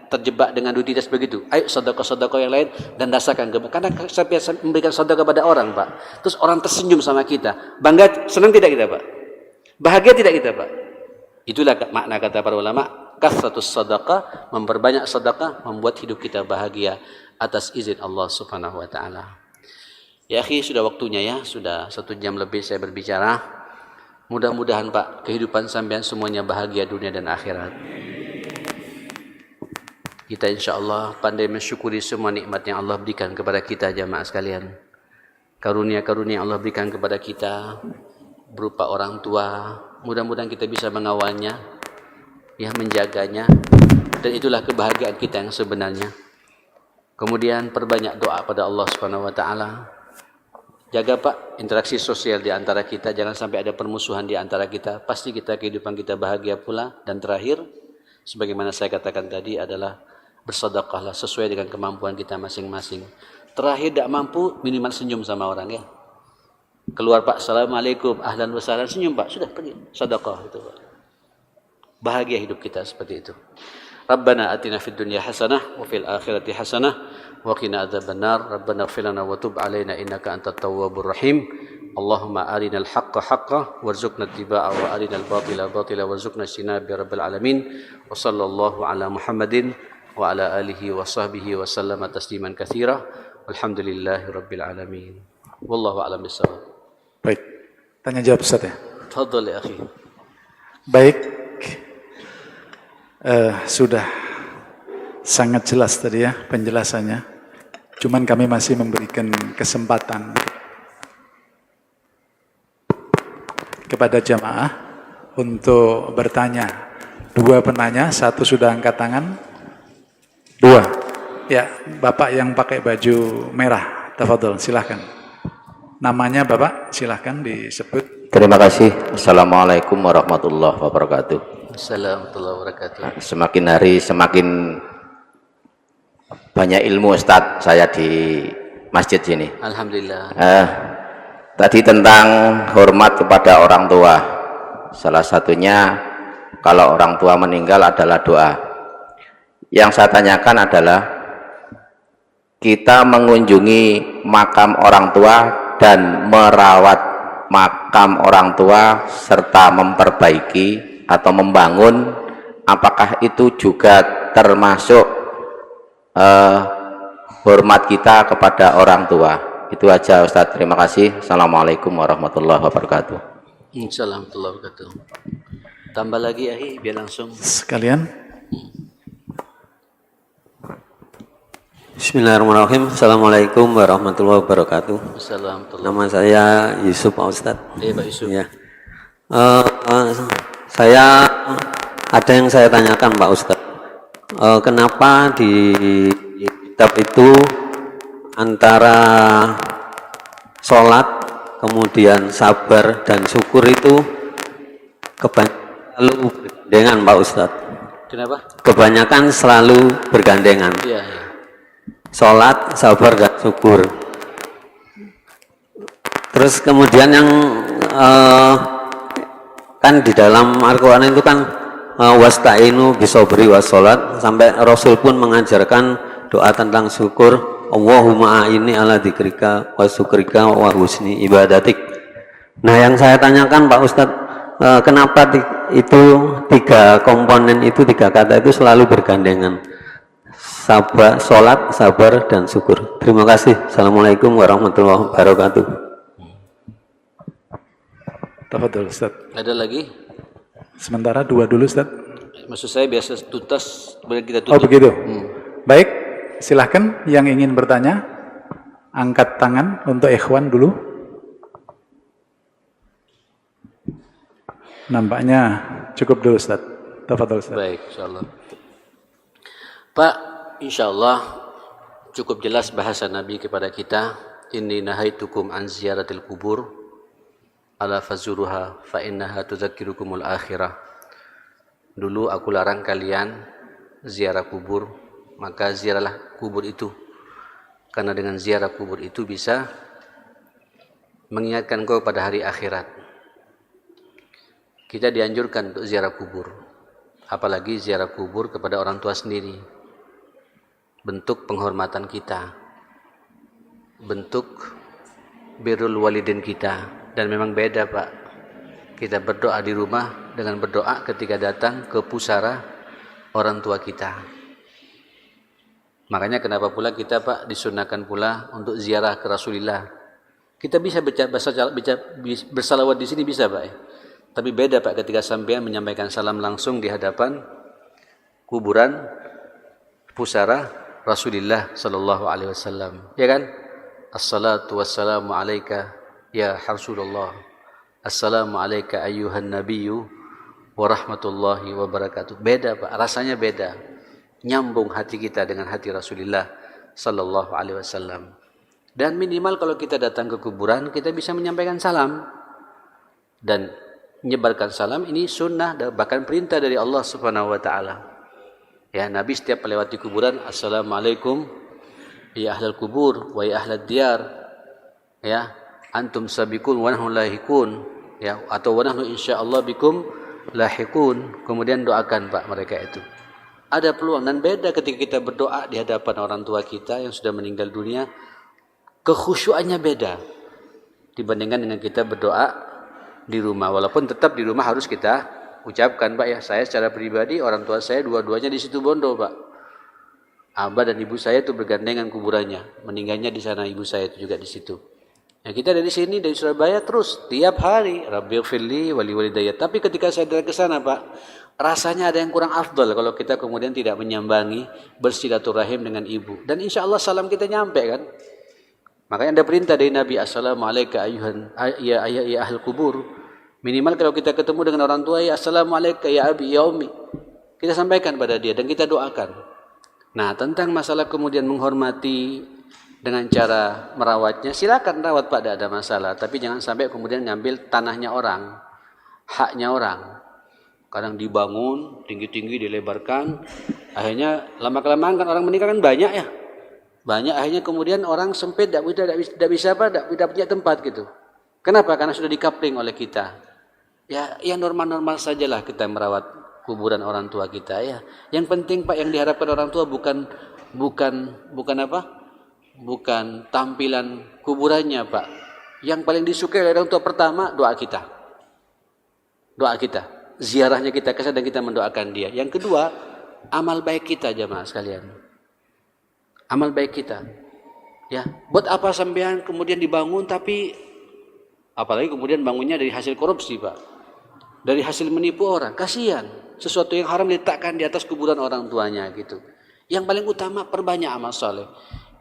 terjebak dengan rutinitas begitu. Ayo sedekah-sedekah yang lain dan rasakan. Karena saya memberikan sedekah kepada orang, Pak. Terus orang tersenyum sama kita. Bangga, senang tidak kita, Pak? Bahagia tidak kita, Pak? Itulah makna kata para ulama, kasratus sedekah, memperbanyak sedekah membuat hidup kita bahagia atas izin Allah Subhanahu wa taala. Ya, akhi, sudah waktunya ya, sudah 1 jam lebih saya berbicara. Mudah-mudahan, Pak, kehidupan sampean semuanya bahagia dunia dan akhirat. Kita insya Allah pandai mensyukuri semua nikmat yang Allah berikan kepada kita, jamaah sekalian. Karunia-karunia yang Allah berikan kepada kita berupa orang tua. Mudah-mudahan kita bisa mengawalnya, ya, menjaganya. Dan itulah kebahagiaan kita yang sebenarnya. Kemudian perbanyak doa pada Allah Subhanahu wa taala. Jaga, Pak, interaksi sosial di antara kita, jangan sampai ada permusuhan di antara kita. Pasti kehidupan kita bahagia pula. Dan terakhir, sebagaimana saya katakan tadi adalah bersedekahlah sesuai dengan kemampuan kita masing-masing. Terakhir, tidak mampu, minimal senyum sama orang, ya. Keluar, Pak, assalamualaikum, ahlan wa sahlan, senyum, Pak, sudah pergi, sedekah itu, Pak. Bahagia hidup kita seperti itu. Rabbana atina fid dunya hasanah wa fil akhirati hasanah wa qina adzabannar. Rabbana ighfir lana wa tub alaina innaka antat tawwabur rahim. Allahumma arinal haqqa haqqa warzuqna ittiba'a wa arinal batila batila warzuqna ijtinaba ya rabbal alamin. Wa sallallahu ala Muhammadin wa ala alihi wa sahbihi wa sallama tasliman katsira. Alhamdulillahi rabbil alamin. Wallahu a'lam bissawab. Baik. Tanya jawab Ustaz ya. Tafadhal ya akhi. Baik. Sudah sangat jelas tadi ya penjelasannya. Cuman kami masih memberikan kesempatan kepada jamaah untuk bertanya. 2 penanya, 1 sudah angkat tangan. 2. Ya, Bapak yang pakai baju merah, tafadhol, silahkan. Namanya Bapak, silahkan disebut. Terima kasih. Assalamualaikum warahmatullahi wabarakatuh. Assalamualaikum warahmatullahi wabarakatuh. Semakin hari semakin banyak ilmu Ustadz saya di masjid sini. Alhamdulillah. Tadi tentang hormat kepada orang tua. Salah satunya kalau orang tua meninggal adalah doa. Yang saya tanyakan adalah kita mengunjungi makam orang tua dan merawat makam orang tua serta memperbaiki atau membangun, apakah itu juga termasuk hormat kita kepada orang tua? Itu aja Ustadz, terima kasih. Assalamualaikum warahmatullahi wabarakatuh. Assalamualaikum warahmatullahi wabarakatuh. Tambah lagi ya, biar langsung. Sekalian. Bismillahirrahmanirrahim. Assalamualaikum warahmatullahi wabarakatuh. Assalamualaikum. Nama saya Yusuf Pak Ustadz. Iya Pak Yusuf. Ya. Saya ada yang saya tanyakan Pak Ustadz. Kenapa di kitab itu antara sholat, kemudian sabar dan syukur itu kebanyakan selalu bergandengan Pak Ustadz. Kenapa? Kebanyakan selalu bergandengan. Iya, iya. Sholat, sabar dan syukur. Terus kemudian yang kan di dalam Al-Quran itu kan wasta'inu bisobri wassolat, sampai Rasul pun mengajarkan doa tentang syukur. Allahumma a'inni ala dzikrika wa syukrika wa husni ibadatik. Nah, yang saya tanyakan Pak Ustadz, kenapa itu 3 komponen itu, 3 kata itu selalu bergandengan? Sabar, sholat, sabar, dan syukur. Terima kasih. Assalamualaikum warahmatullahi wabarakatuh. Tafadhol Ustaz. Ada lagi? Sementara 2 dulu Ustaz. Maksud saya biasa tuntas, boleh kita tutup. Oh begitu. Baik, silahkan yang ingin bertanya, angkat tangan untuk ikhwan dulu. Nampaknya cukup dulu Ustaz. Tafadhol Ustaz. Baik, insyaallah. Pak, insyaallah cukup jelas bahasa Nabi kepada kita. Inni nahaitukum an ziyaratil kubur ala fazuruha fa innaha tudzakirukumul akhirah. Dulu aku larang kalian ziarah kubur, maka ziarahlah kubur itu. Karena dengan ziarah kubur itu bisa mengingatkan kau pada hari akhirat. Kita dianjurkan untuk ziarah kubur. Apalagi ziarah kubur kepada orang tua sendiri. Bentuk penghormatan kita, bentuk birrul walidin kita. Dan memang beda Pak, kita berdoa di rumah dengan berdoa ketika datang ke pusara orang tua kita. Makanya kenapa pula kita Pak disunahkan pula untuk ziarah ke Rasulullah. Kita bisa bersalawat di sini bisa Pak, tapi beda Pak ketika sampean menyampaikan salam langsung di hadapan kuburan pusara Rasulullah sallallahu alaihi wasallam, ya kan? Assalatu wassalamu alayka ya Rasulullah. Assalamu alayka ayyuhan nabiyyu wa rahmatullahi wa barakatuh. Beda Pak, rasanya beda. Nyambung hati kita dengan hati Rasulullah sallallahu alaihi wasallam. Dan minimal kalau kita datang ke kuburan, kita bisa menyampaikan salam. Dan menyebarkan salam ini sunnah, bahkan perintah dari Allah Subhanahu wa taala. Ya, Nabi setiap melewati kuburan, Assalamualaikum ya ahlal kubur wa ya ahlad diyar. Ya, antum sabiqun wa nahnu lahikun. Ya, atau wa nahnu insyaallah bikum lahikun. Kemudian doakan Pak mereka itu. Ada peluang, dan beda ketika kita berdoa di hadapan orang tua kita yang sudah meninggal dunia, kekhusyuannya beda. dibandingkan dengan kita berdoa di rumah. Walaupun tetap di rumah harus kita ucapkan, Pak ya. Saya secara pribadi, orang tua saya dua-duanya di situ Bondo, Pak. Abah dan ibu saya itu bergandengan kuburannya. Meninggalnya di sana, ibu saya itu juga di situ. Nah, kita dari sini, dari Surabaya terus tiap hari Rabbighfirli wali walidayya. Tapi ketika saya datang ke sana, Pak, rasanya ada yang kurang afdal kalau kita kemudian tidak menyambangi bersilaturahim dengan ibu. Dan insya Allah salam kita nyampe kan. Makanya ada perintah dari Nabi, assalamualaikum ya ahli kubur. Minimal kalau kita ketemu dengan orang tua, ya assalamualaikum ya abi ya ummi. Kita sampaikan pada dia dan kita doakan. Nah, tentang masalah kemudian menghormati dengan cara merawatnya, silakan rawat Pak, tidak ada masalah. Tapi jangan sampai kemudian ngambil tanahnya orang, haknya orang. Kadang dibangun tinggi-tinggi, dilebarkan. Akhirnya lama-kelamaan kan orang menikah kan banyak ya. Banyak, akhirnya kemudian orang sempit, tidak punya tempat gitu. Kenapa? Karena sudah dikapling oleh kita. Ya, yang normal-normal sajalah kita merawat kuburan orang tua kita ya. Yang penting Pak, yang diharapkan orang tua bukan apa? Bukan tampilan kuburannya, Pak. Yang paling disukai oleh orang tua pertama doa kita. Doa kita. Ziarahnya kita ke sana dan kita mendoakan dia. Yang kedua, amal baik kita jamaah sekalian. Amal baik kita. Ya, buat apa sampean kemudian dibangun tapi apalagi kemudian bangunnya dari hasil korupsi, Pak. Dari hasil menipu orang, kasihan. Sesuatu yang haram diletakkan di atas kuburan orang tuanya gitu. Yang paling utama perbanyak amal soleh.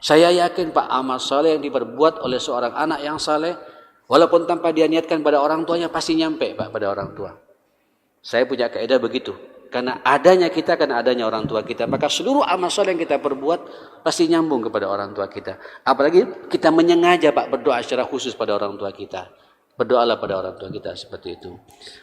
Saya yakin Pak, amal soleh yang diperbuat oleh seorang anak yang soleh, walaupun tanpa dia niatkan pada orang tuanya, pasti nyampe Pak pada orang tua. Saya punya kaidah begitu. Karena adanya kita, karena adanya orang tua kita, maka seluruh amal soleh yang kita perbuat pasti nyambung kepada orang tua kita. Apalagi kita menyengaja Pak berdoa secara khusus pada orang tua kita. Berdoalah pada orang tua kita seperti itu.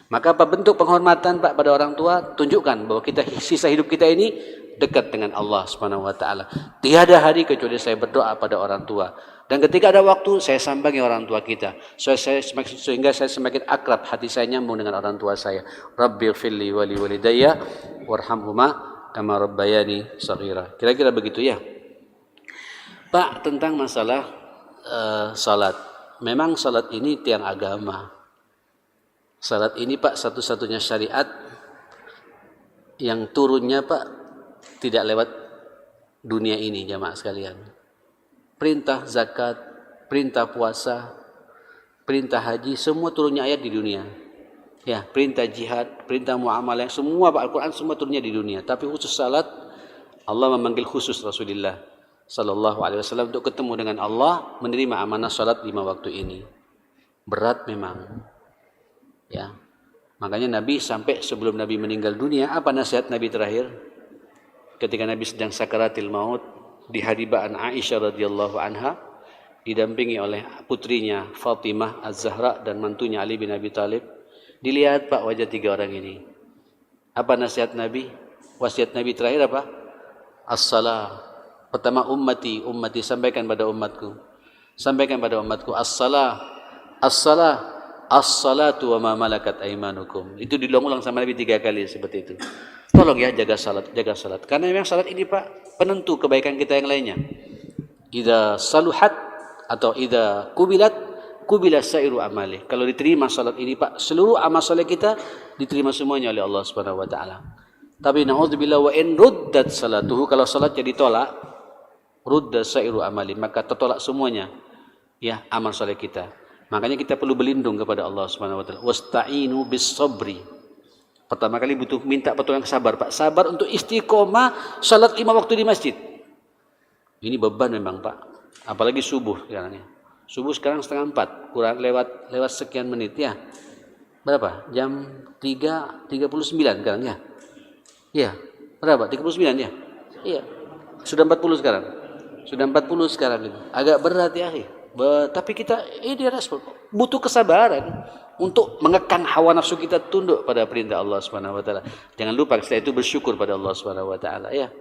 Maka apa bentuk penghormatan Pak pada orang tua? Tunjukkan bahwa kita sisa hidup kita ini dekat dengan Allah Subhanahu wa taala. Tiada hari kecuali saya berdoa pada orang tua. Dan ketika ada waktu saya sambangi orang tua kita. Sehingga saya semakin akrab, hati saya nyambung dengan orang tua saya. Rabbighfirli wali walidayya warhamhuma kama rabbayani shaghira. Kira-kira begitu ya. Pak, tentang masalah salat. Memang salat ini tiang agama. Salat ini Pak satu-satunya syariat yang turunnya Pak tidak lewat dunia ini jamaah sekalian. Perintah zakat, perintah puasa, perintah haji, semua turunnya ayat di dunia. Ya, perintah jihad, perintah muamalah, semua Pak Al-Quran semua turunnya di dunia. Tapi khusus salat, Allah memanggil khusus Rasulullah Sallallahu Alaihi Wasallam untuk ketemu dengan Allah, menerima amanah salat 5 waktu ini. Berat memang, ya. Makanya Nabi sampai sebelum Nabi meninggal dunia, apa nasihat Nabi terakhir? Ketika Nabi sedang sakaratil maut, dihadibaan Aisyah radhiyallahu anha, didampingi oleh putrinya Fatimah Az-Zahra dan mantunya Ali bin Abi Thalib. Dilihat Pak wajah 3 orang ini. Apa nasihat Nabi? Wasiat Nabi terakhir apa? As-salah. Pertama ummati sampaikan pada umatku. Sampaikan pada umatku as-salah. As-salah. As-salatu wa ma malakat aimanukum. Itu diulang-ulang sama Nabi 3 kali seperti itu. Tolong ya jaga salat, jaga salat. Karena memang salat ini Pak penentu kebaikan kita yang lainnya. Idza saluhat atau idza kubilat kubila sairu amali. Kalau diterima salat ini Pak, seluruh amal saleh kita diterima semuanya oleh Allah Subhanahu wa taala. Tapi naudzubillah wa in ruddat salatuhu, kalau salatnya ditolak, rudda sairu amali, maka tertolak semuanya ya amal saleh kita. Makanya kita perlu berlindung kepada Allah Subhanahu wa taala. Wasta'inu bis sabri. Pertama kali butuh minta pertolongan sabar, Pak. Sabar untuk istiqomah salat 5 waktu di masjid. Ini beban memang, Pak. Apalagi subuh sekarang ya. Subuh sekarang 3:30, kurang lewat sekian menit ya. Berapa? Jam 3.39 sekarang ya. Iya. Berapa? 39 ya? Iya. Sudah 40 sekarang. Sudah 40 sekarang itu. Agak berat ya, tapi kita ini respon. Butuh kesabaran untuk mengekang hawa nafsu kita tunduk pada perintah Allah Subhanahu wa taala. Jangan lupa setelah itu bersyukur pada Allah Subhanahu wa taala ya.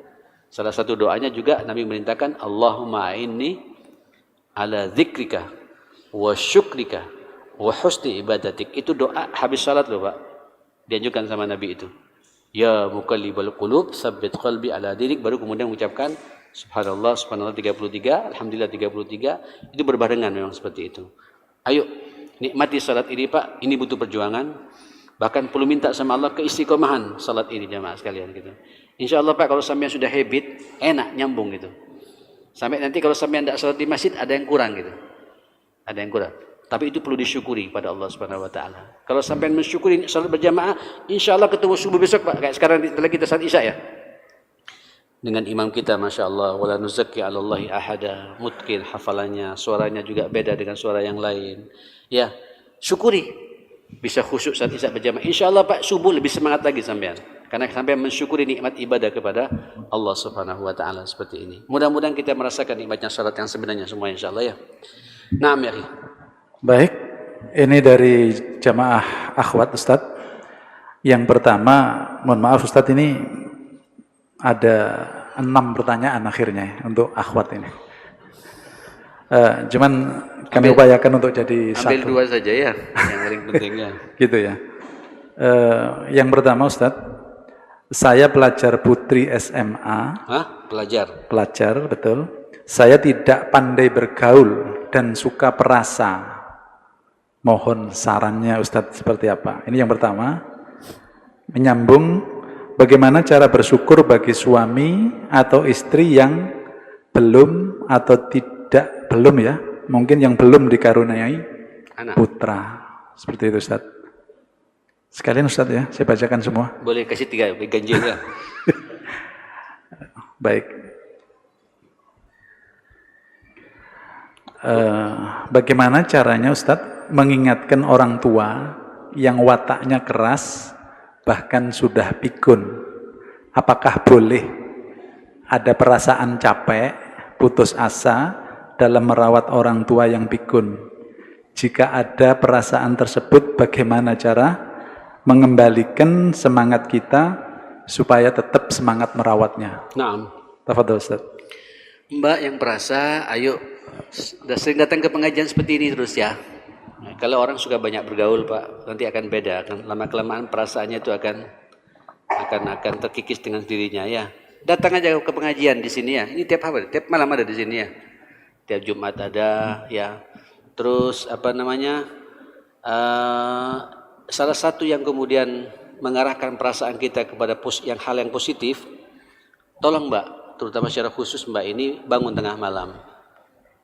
Salah satu doanya juga Nabi merintahkan Allahumma inni ala dzikrika wa syukrika wa husni ibadatik. Itu doa habis salat loh, Pak. Dianjurkan sama Nabi itu. Ya muqallibal qulub, tsabbit qalbi ala dinik, baru kemudian mengucapkan subhanallah 33, alhamdulillah 33. Itu berbarengan memang seperti itu. Ayo nikmati salat ini Pak, ini butuh perjuangan. Bahkan perlu minta sama Allah keistiqomahan salat ini jamaah sekalian gitu. Insya Allah Pak, kalau sampean sudah habit, enak nyambung gitu. Sampai nanti kalau sampean tidak salat di masjid ada yang kurang gitu. Ada yang kurang. Tapi itu perlu disyukuri pada Allah Subhanahu wa taala. Kalau sampean mensyukuri salat berjamaah, insya Allah ketemu subuh besok Pak. Kayak sekarang setelah kita salat Isya ya. Dengan imam kita Masya Allah, wala nuzakki 'alallahi ahada, mungkin hafalannya, suaranya juga beda dengan suara yang lain. Ya, syukuri. Bisa khusyuk saat Isya berjamaah. Insya Allah Pak, subuh lebih semangat lagi sampean. Karena sampean mensyukuri nikmat ibadah kepada Allah Subhanahu wa taala seperti ini. Mudah-mudahan kita merasakan nikmatnya salat yang sebenarnya semua insya Allah ya. Naam ya. Baik, ini dari jamaah akhwat Ustadz. Yang pertama, mohon maaf Ustadz, ini ada 6 pertanyaan akhirnya untuk akhwat ini. Cuman kami upayakan untuk jadi ambil satu. 2 saja ya, yang paling pentingnya. Gitu ya. Yang pertama Ustadz, saya pelajar putri SMA. Hah? Pelajar, betul. Saya tidak pandai bergaul dan suka perasa. Mohon sarannya Ustadz seperti apa? Ini yang pertama. Menyambung, bagaimana cara bersyukur bagi suami atau istri yang belum atau tidak, belum ya, mungkin yang belum dikaruniai Anak. putra. Seperti itu Ustadz. Sekalian Ustadz ya, saya bacakan semua. Boleh kasih 3 ganjil ya. Baik. Bagaimana caranya Ustadz mengingatkan orang tua yang wataknya keras bahkan sudah pikun? Apakah boleh ada perasaan capek, putus asa dalam merawat orang tua yang pikun? Jika ada perasaan tersebut, bagaimana cara mengembalikan semangat kita supaya tetap semangat merawatnya? Naam. Tafadhol Ustaz. Mbak yang perasa, ayo sudah sering datang ke pengajian seperti ini terus ya. Nah, kalau orang suka banyak bergaul Pak, nanti akan beda. Lama kelamaan perasaannya itu akan terkikis dengan dirinya ya. Datang aja ke pengajian di sini ya. Ini tiap hari, tiap malam ada di sini ya. Tiap Jumat ada ya. Terus salah satu yang kemudian mengarahkan perasaan kita kepada hal yang positif, tolong Mbak, terutama secara khusus Mbak ini bangun tengah malam.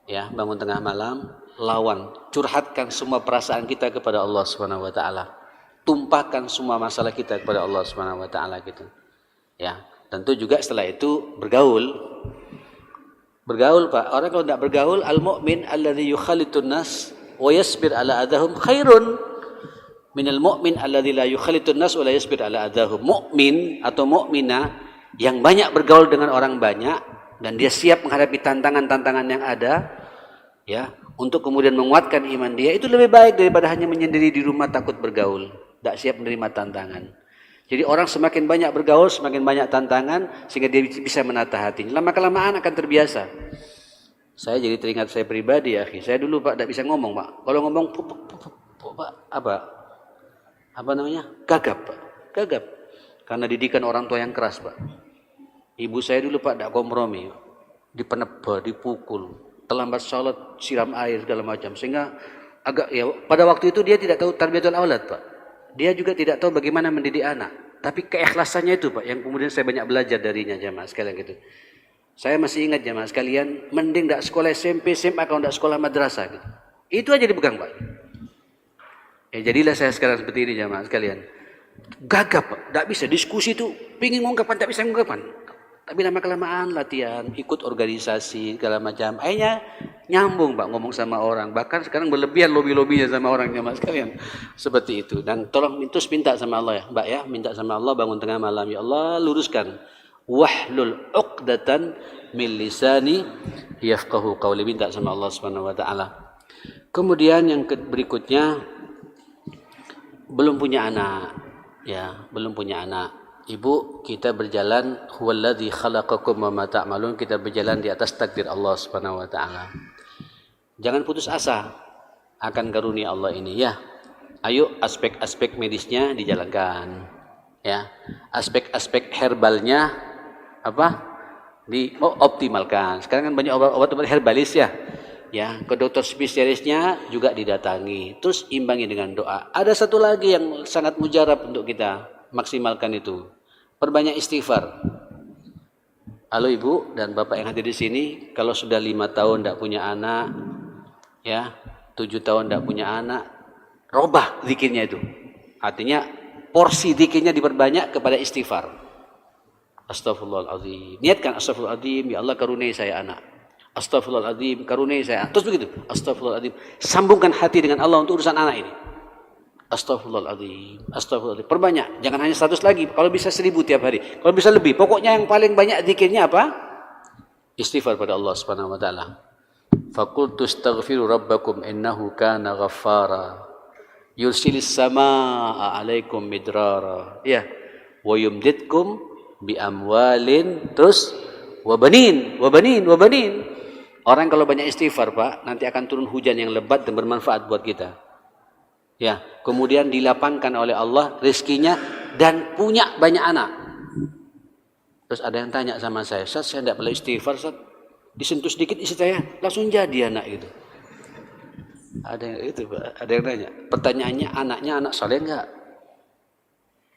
Ya, bangun tengah malam, lawan, curhatkan semua perasaan kita kepada Allah Subhanahu wa taala. Tumpahkan semua masalah kita kepada Allah Subhanahu wa taala gitu. Ya, tentu juga setelah itu bergaul. Bergaul Pak. Orang kalau tidak bergaul, al-mu'min alladzi yukhalitun nas wa yasbir ala adahum khairun minal mu'min alladzi la yukhalitun nas wa la yasbir ala adahum. Mukmin atau mukminah yang banyak bergaul dengan orang banyak dan dia siap menghadapi tantangan-tantangan yang ada, ya, untuk kemudian menguatkan iman dia, itu lebih baik daripada hanya menyendiri di rumah takut bergaul, tidak siap menerima tantangan. Jadi orang semakin banyak bergaul, semakin banyak tantangan, sehingga dia bisa menata hatinya. Lama-kelamaan akan terbiasa. Saya jadi teringat saya pribadi, ya, saya dulu Pak tidak bisa ngomong Pak. Kalau ngomong gagap Pak, gagap. Karena didikan orang tua yang keras Pak. Ibu saya dulu Pak tidak kompromi, dipenebar, dipukul, terlambat sholat, siram air segala macam, sehingga pada waktu itu dia tidak tahu tarbiyatul aulad Pak. Dia juga tidak tahu bagaimana mendidik anak. Tapi keikhlasannya itu Pak, yang kemudian saya banyak belajar darinya jamaah sekalian gitu. Saya masih ingat jamaah sekalian, mending tidak sekolah SMP, SMA kalau tidak sekolah madrasah gitu. Itu aja dipegang Pak. Ya jadilah saya sekarang seperti ini jamaah sekalian. Gagap Pak, tidak bisa diskusi itu, pingin mengungkapkan, tidak bisa mengungkapkan. Tapi lama-kelamaan latihan, ikut organisasi, segala macam. Akhirnya nyambung Pak, ngomong sama orang. Bahkan sekarang berlebihan lobby-lobbynya sama orang jamaah sekalian. Seperti itu. Dan tolong terus minta sama Allah ya Mbak ya. Minta sama Allah bangun tengah malam. Ya Allah luruskan. Wahlul uqdatan min lisani yafqahu qawli. Minta sama Allah Subhanahu wa taala. Kemudian yang berikutnya, belum punya anak. Ya, belum punya anak. Ibu, kita berjalan huwallazi khalaqakum wa ma ta'malun, kita berjalan di atas takdir Allah Subhanahu wa taala. Jangan putus asa akan karunia Allah ini ya. Ayo aspek-aspek medisnya dijalankan. Ya. Aspek-aspek herbalnya optimalkan. Sekarang kan banyak obat-obat herbalis ya. Ya, ke dokter spesialisnya juga didatangi. Terus imbangi dengan doa. Ada satu lagi yang sangat mujarab untuk kita maksimalkan itu. Perbanyak istighfar. Halo Ibu dan Bapak yang hadir di sini, kalau sudah 5 tahun tidak punya anak, ya, 7 tahun tidak punya anak, robah zikirnya itu. Artinya porsi zikirnya diperbanyak kepada istighfar. Astaghfirullahaladzim. Niatkan astaghfirullahaladzim, ya Allah karuniai saya anak. Astaghfirullahaladzim, karuniai saya. Terus begitu. Astaghfirullahaladzim. Sambungkan hati dengan Allah untuk urusan anak ini. Astaghfirullahaladzim. Astaghfirullahaladzim. Perbanyak. Jangan hanya 100 lagi. Kalau bisa 1000 tiap hari. Kalau bisa lebih. Pokoknya yang paling banyak zikirnya apa? Istighfar pada Allah Subhanahu wa taala. Faqultu astaghfiru rabbakum innahu kana ghaffara. Yursilis samaa 'alaikum midrara. Ya. Wa yumditkum bi amwalin, terus wabanin. Orang kalau banyak istighfar, Pak, nanti akan turun hujan yang lebat dan bermanfaat buat kita. Ya, kemudian dilapangkan oleh Allah rezekinya dan punya banyak anak. Terus ada yang tanya sama saya, Ustaz, saya tidak perlu istighfar, Ustaz. Disentuh sedikit istri saya langsung jadi anak itu. Ada yang itu, Pak. Ada yang tanya. Pertanyaannya, anaknya anak saleh enggak?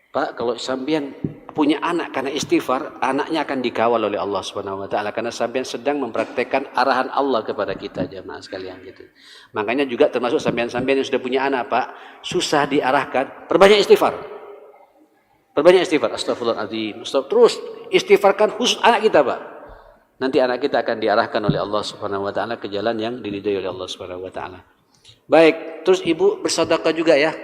Pak, kalau sampean punya anak karena istighfar, anaknya akan dikawal oleh Allah Subhanahu wa taala karena sampean sedang mempraktekkan arahan Allah kepada kita, jemaah sekalian gitu. Makanya juga termasuk sampean-sampean yang sudah punya anak, Pak, susah diarahkan, perbanyak istighfar. Perbanyak istighfar, astagfirullahaladzim. Terus istighfarkan khusus anak kita, Pak. Nanti anak kita akan diarahkan oleh Allah Subhanahu wa taala ke jalan yang diridhai oleh Allah Subhanahu wa taala. Baik, terus Ibu bersedekah juga ya.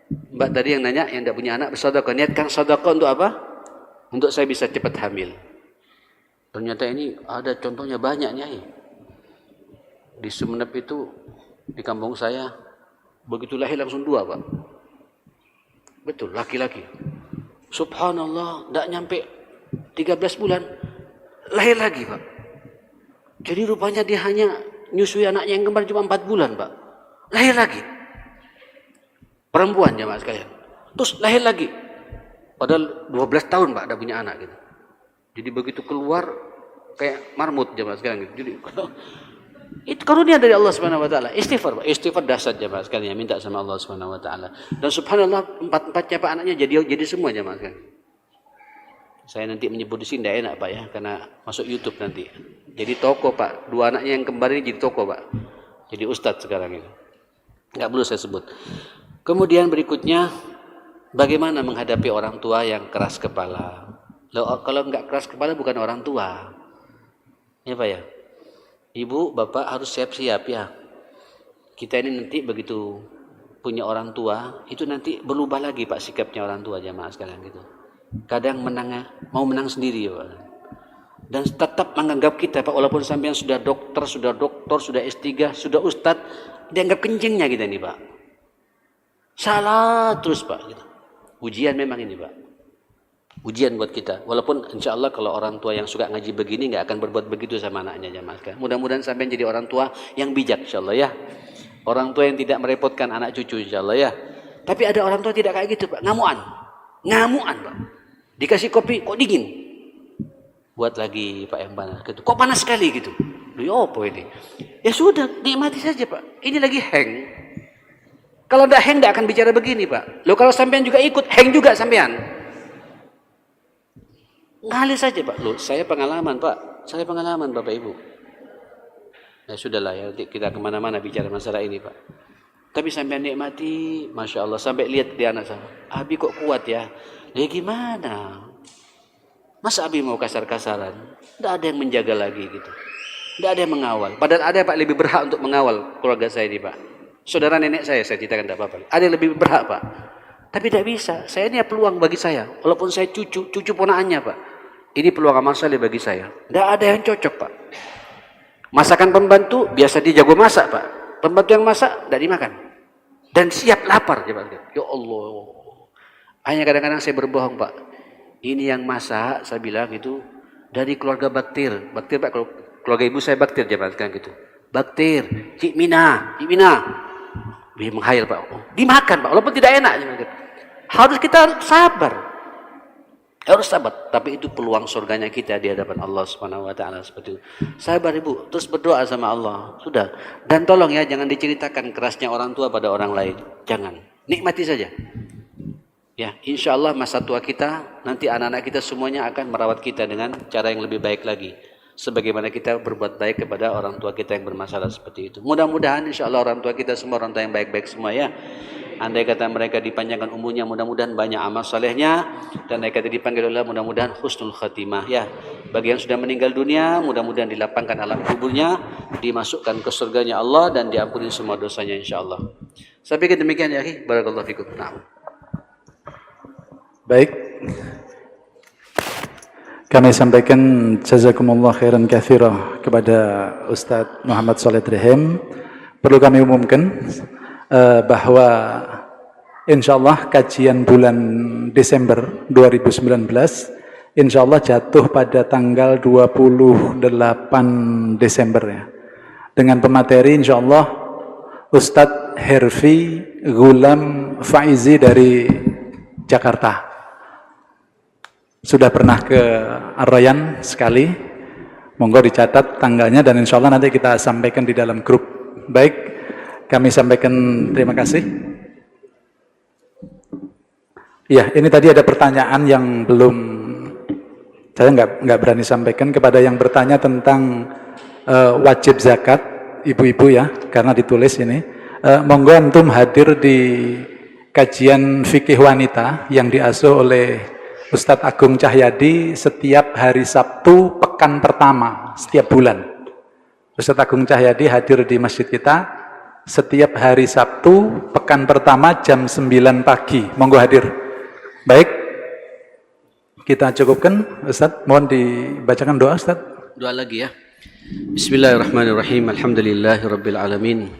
Mbak tadi yang nanya, yang tidak punya anak bersedekah. Niatkan sedekah untuk apa? Untuk saya bisa cepat hamil. Ternyata ini ada contohnya banyak, Nyai. Di Sumeneb itu, di kampung saya, begitu lahir langsung 2, Pak. Betul, laki-laki. Subhanallah, tidak nyampe 13 bulan, lahir lagi, Pak. Jadi rupanya dia hanya nyusui anaknya yang kembar cuma 4 bulan, Pak. Lahir lagi. Perempuan, jemaah sekalian. Terus lahir lagi. Padahal 12 tahun, Pak, ada punya anak gitu. Jadi begitu keluar kayak marmut, jemaah sekalian gitu. Jadi itu karunia dari Allah Subhanahu wa taala. Istighfar, Pak. Istighfar dahsyat, jemaah sekalian, minta sama Allah Subhanahu wa taala. Dan subhanallah, 4-4 Pak anaknya jadi semua, jemaah sekalian. Saya nanti menyebut di sini tidak enak, Pak, ya, karena masuk YouTube nanti. Jadi toko, Pak. 2 anaknya yang kembar ini jadi toko, Pak. Jadi ustadz sekarang ini. Enggak perlu saya sebut. Kemudian berikutnya, bagaimana menghadapi orang tua yang keras kepala? Loh, kalau enggak keras kepala bukan orang tua. Ya, Pak, ya. Ibu, Bapak harus siap-siap ya. Kita ini nanti begitu punya orang tua, itu nanti berubah lagi, Pak, sikapnya orang tua, jamaah sekalian gitu. Kadang mau menang sendiri, ya, Pak. Dan tetap menganggap kita, Pak, walaupun sampean sudah dokter, sudah S3, sudah ustadz, dianggap kencingnya kita ini, Pak. Salah terus, Pak. Gitu. Ujian memang ini, Pak. Ujian buat kita. Walaupun insya Allah kalau orang tua yang suka ngaji begini nggak akan berbuat begitu sama anaknya, jemaah sekalian. Mudah-mudahan sampai jadi orang tua yang bijak, insya Allah ya. Orang tua yang tidak merepotkan anak cucu, insya Allah ya. Tapi ada orang tua tidak kayak gitu, Pak. Ngamuan, Pak. Dikasih kopi, kok dingin? Buat lagi, Pak, yang panas. Gitu. Kok panas sekali gitu? Ya apa ini? Ya sudah, nikmati saja, Pak. Ini lagi hang. Kalau tidak hang, tidak akan bicara begini, Pak. Loh, kalau sampean juga ikut, hang juga sampean. Ngalir saja, Pak. Loh, saya pengalaman, Pak. Saya pengalaman, Bapak Ibu. Ya sudahlah ya, nanti kita kemana-mana bicara masalah ini, Pak. Tapi sampean nikmati, Masya Allah. Sampai lihat di anak saya. Abi kok kuat ya? Ya gimana? Masa Abi mau kasar-kasaran? Tidak ada yang menjaga lagi gitu. Tidak ada yang mengawal. Padahal ada, Pak, lebih berhak untuk mengawal keluarga saya ini, Pak. Saudara nenek saya ceritakan tidak apa-apa. Ada yang lebih berhak, Pak. Tapi tidak bisa. Saya ini peluang bagi saya. Walaupun saya cucu ponaannya, Pak. Ini peluang amal saleh bagi saya. Tidak ada yang cocok, Pak. Masakan pembantu, biasa dia jago masak, Pak. Pembantu yang masak, tidak dimakan. Dan siap lapar. Ya Allah. Hanya kadang-kadang saya berbohong, Pak. Ini yang masak, saya bilang itu, dari keluarga Baktir. Baktir, Pak, kalau keluarga ibu saya Baktir, jabatkan gitu. Baktir, Cik Mina. Dia menghayal, Pak. Dimakan, Pak, walaupun tidak enak. Harus kita sabar. Harus sabar, tapi itu peluang surganya kita di hadapan Allah Subhanahu wa taala seperti itu. Sabar Ibu, terus berdoa sama Allah. Sudah. Dan tolong ya jangan diceritakan kerasnya orang tua pada orang lain. Jangan. Nikmati saja. Ya, insya Allah masa tua kita, nanti anak-anak kita semuanya akan merawat kita dengan cara yang lebih baik lagi. Sebagaimana kita berbuat baik kepada orang tua kita yang bermasalah seperti itu. Mudah-mudahan insya Allah orang tua kita semua orang tua yang baik-baik semua ya. Andai kata mereka dipanjangkan umurnya, mudah-mudahan banyak amal salehnya. Dan andai kata dipanggil Allah, mudah-mudahan husnul khatimah ya. Bagi yang sudah meninggal dunia, mudah-mudahan dilapangkan alam kuburnya, dimasukkan ke surganya Allah dan diampuni semua dosanya insya Allah. Saya pikir demikian ya, barakallahu fikum. Nah. Baik, kami sampaikan jazakumullah khairan katsira kepada Ustadz Muhammad Shalih Dirhem. Perlu kami umumkan bahwa insyaallah kajian bulan Desember 2019 insyaallah jatuh pada tanggal 28 Desember ya. Dengan pemateri insyaallah Ustadz Herfi Ghulam Faizi dari Jakarta. Sudah pernah ke Ar-Rayyan sekali, monggo dicatat tanggalnya dan insya Allah nanti kita sampaikan di dalam grup. Baik, kami sampaikan terima kasih. Ya, ini tadi ada pertanyaan yang belum saya nggak berani sampaikan kepada yang bertanya tentang wajib zakat ibu-ibu ya, karena ditulis ini. Monggo antum hadir di kajian fikih wanita yang diasuh oleh Ustadz Agung Cahyadi setiap hari Sabtu pekan pertama setiap bulan. Ustadz Agung Cahyadi hadir di masjid kita setiap hari Sabtu pekan pertama jam 9 pagi. Monggo hadir. Baik, kita cukupkan. Ustadz, mohon dibacakan doa Ustadz. Doa lagi ya. Bismillahirrahmanirrahim. Alhamdulillahirabbil alamin.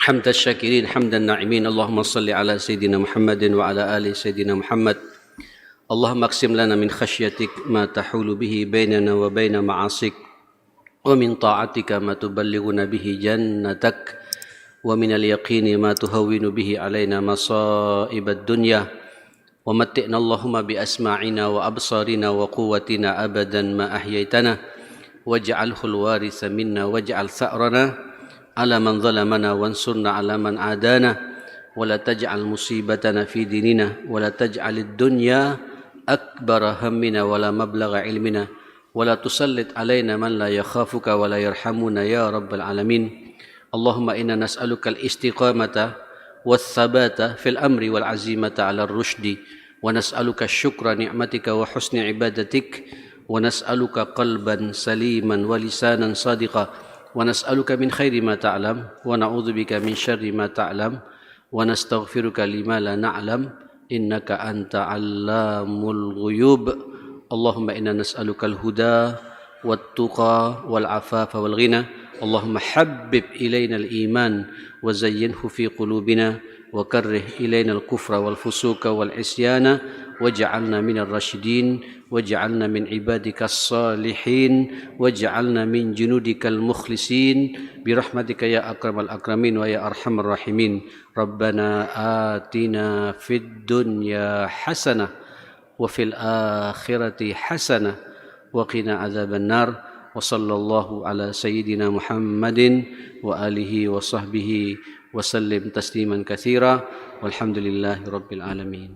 Hamdan syakirin, hamdan na'imin. Allahumma salli ala sayyidina Muhammadin wa ala ali sayyidina Muhammad. Allahumma aqsim lana min khasyatik ma tahulu bihi bainana wa baina ma'asik wa min ta'atika ma tuballighuna bihi jannatak wa min al-yaqini ma tuhawwinu bihi alaina masa'ibad dunya wa matti'na Allahumma bi asma'ina wa absarina wa quwwatina abadan ma ahyaytana waj'alhu al-waritha minna waj'al tha'rana ala man zalamana wansurna ala man adana wa la taj'al musibatana fi dinina wa la taj'alid dunya akbar hammina wa la mablagha ilmina wa la tusallit alaina man la yakhafuka wa la yarhamuna ya rabbal alamin. Allahumma inna nas'aluka al-istiqamata wath-thabata fil amri wal azimata 'ala ar-rusydi wa nas'aluka syukra ni'matika wa husni ibadatik wa nas'aluka qalban saliman wa lisanan sadiqa wa nas'aluka min khairi ma ta'lam wa na'udzubika min syarri ma ta'lam wa nastaghfiruka lima la na'lam innaka anta 'allamul ghuyub. Allahumma inna nas'aluka al-huda wat-tuqa wal-'afafa wal-ghina. Allahumma habbib ilayna al-iman wa zayyinhu fi qulubina wa karrih ilayna al-kufra wal-fusuqa wal-isyana waj'alna minal rasyidin waj'alna min ibadika as-salihin waj'alna min junudikal mukhlisin birahmatika ya akramal akramin wa ya arhamar rahimin. Rabbana atina fid dunya hasanah wa fil akhirati hasanah wa qina adzaban nar. Wa sallallahu ala sayyidina Muhammadin wa alihi wa sahbihi wa sallim tasliman katsira walhamdulillahi rabbil alamin.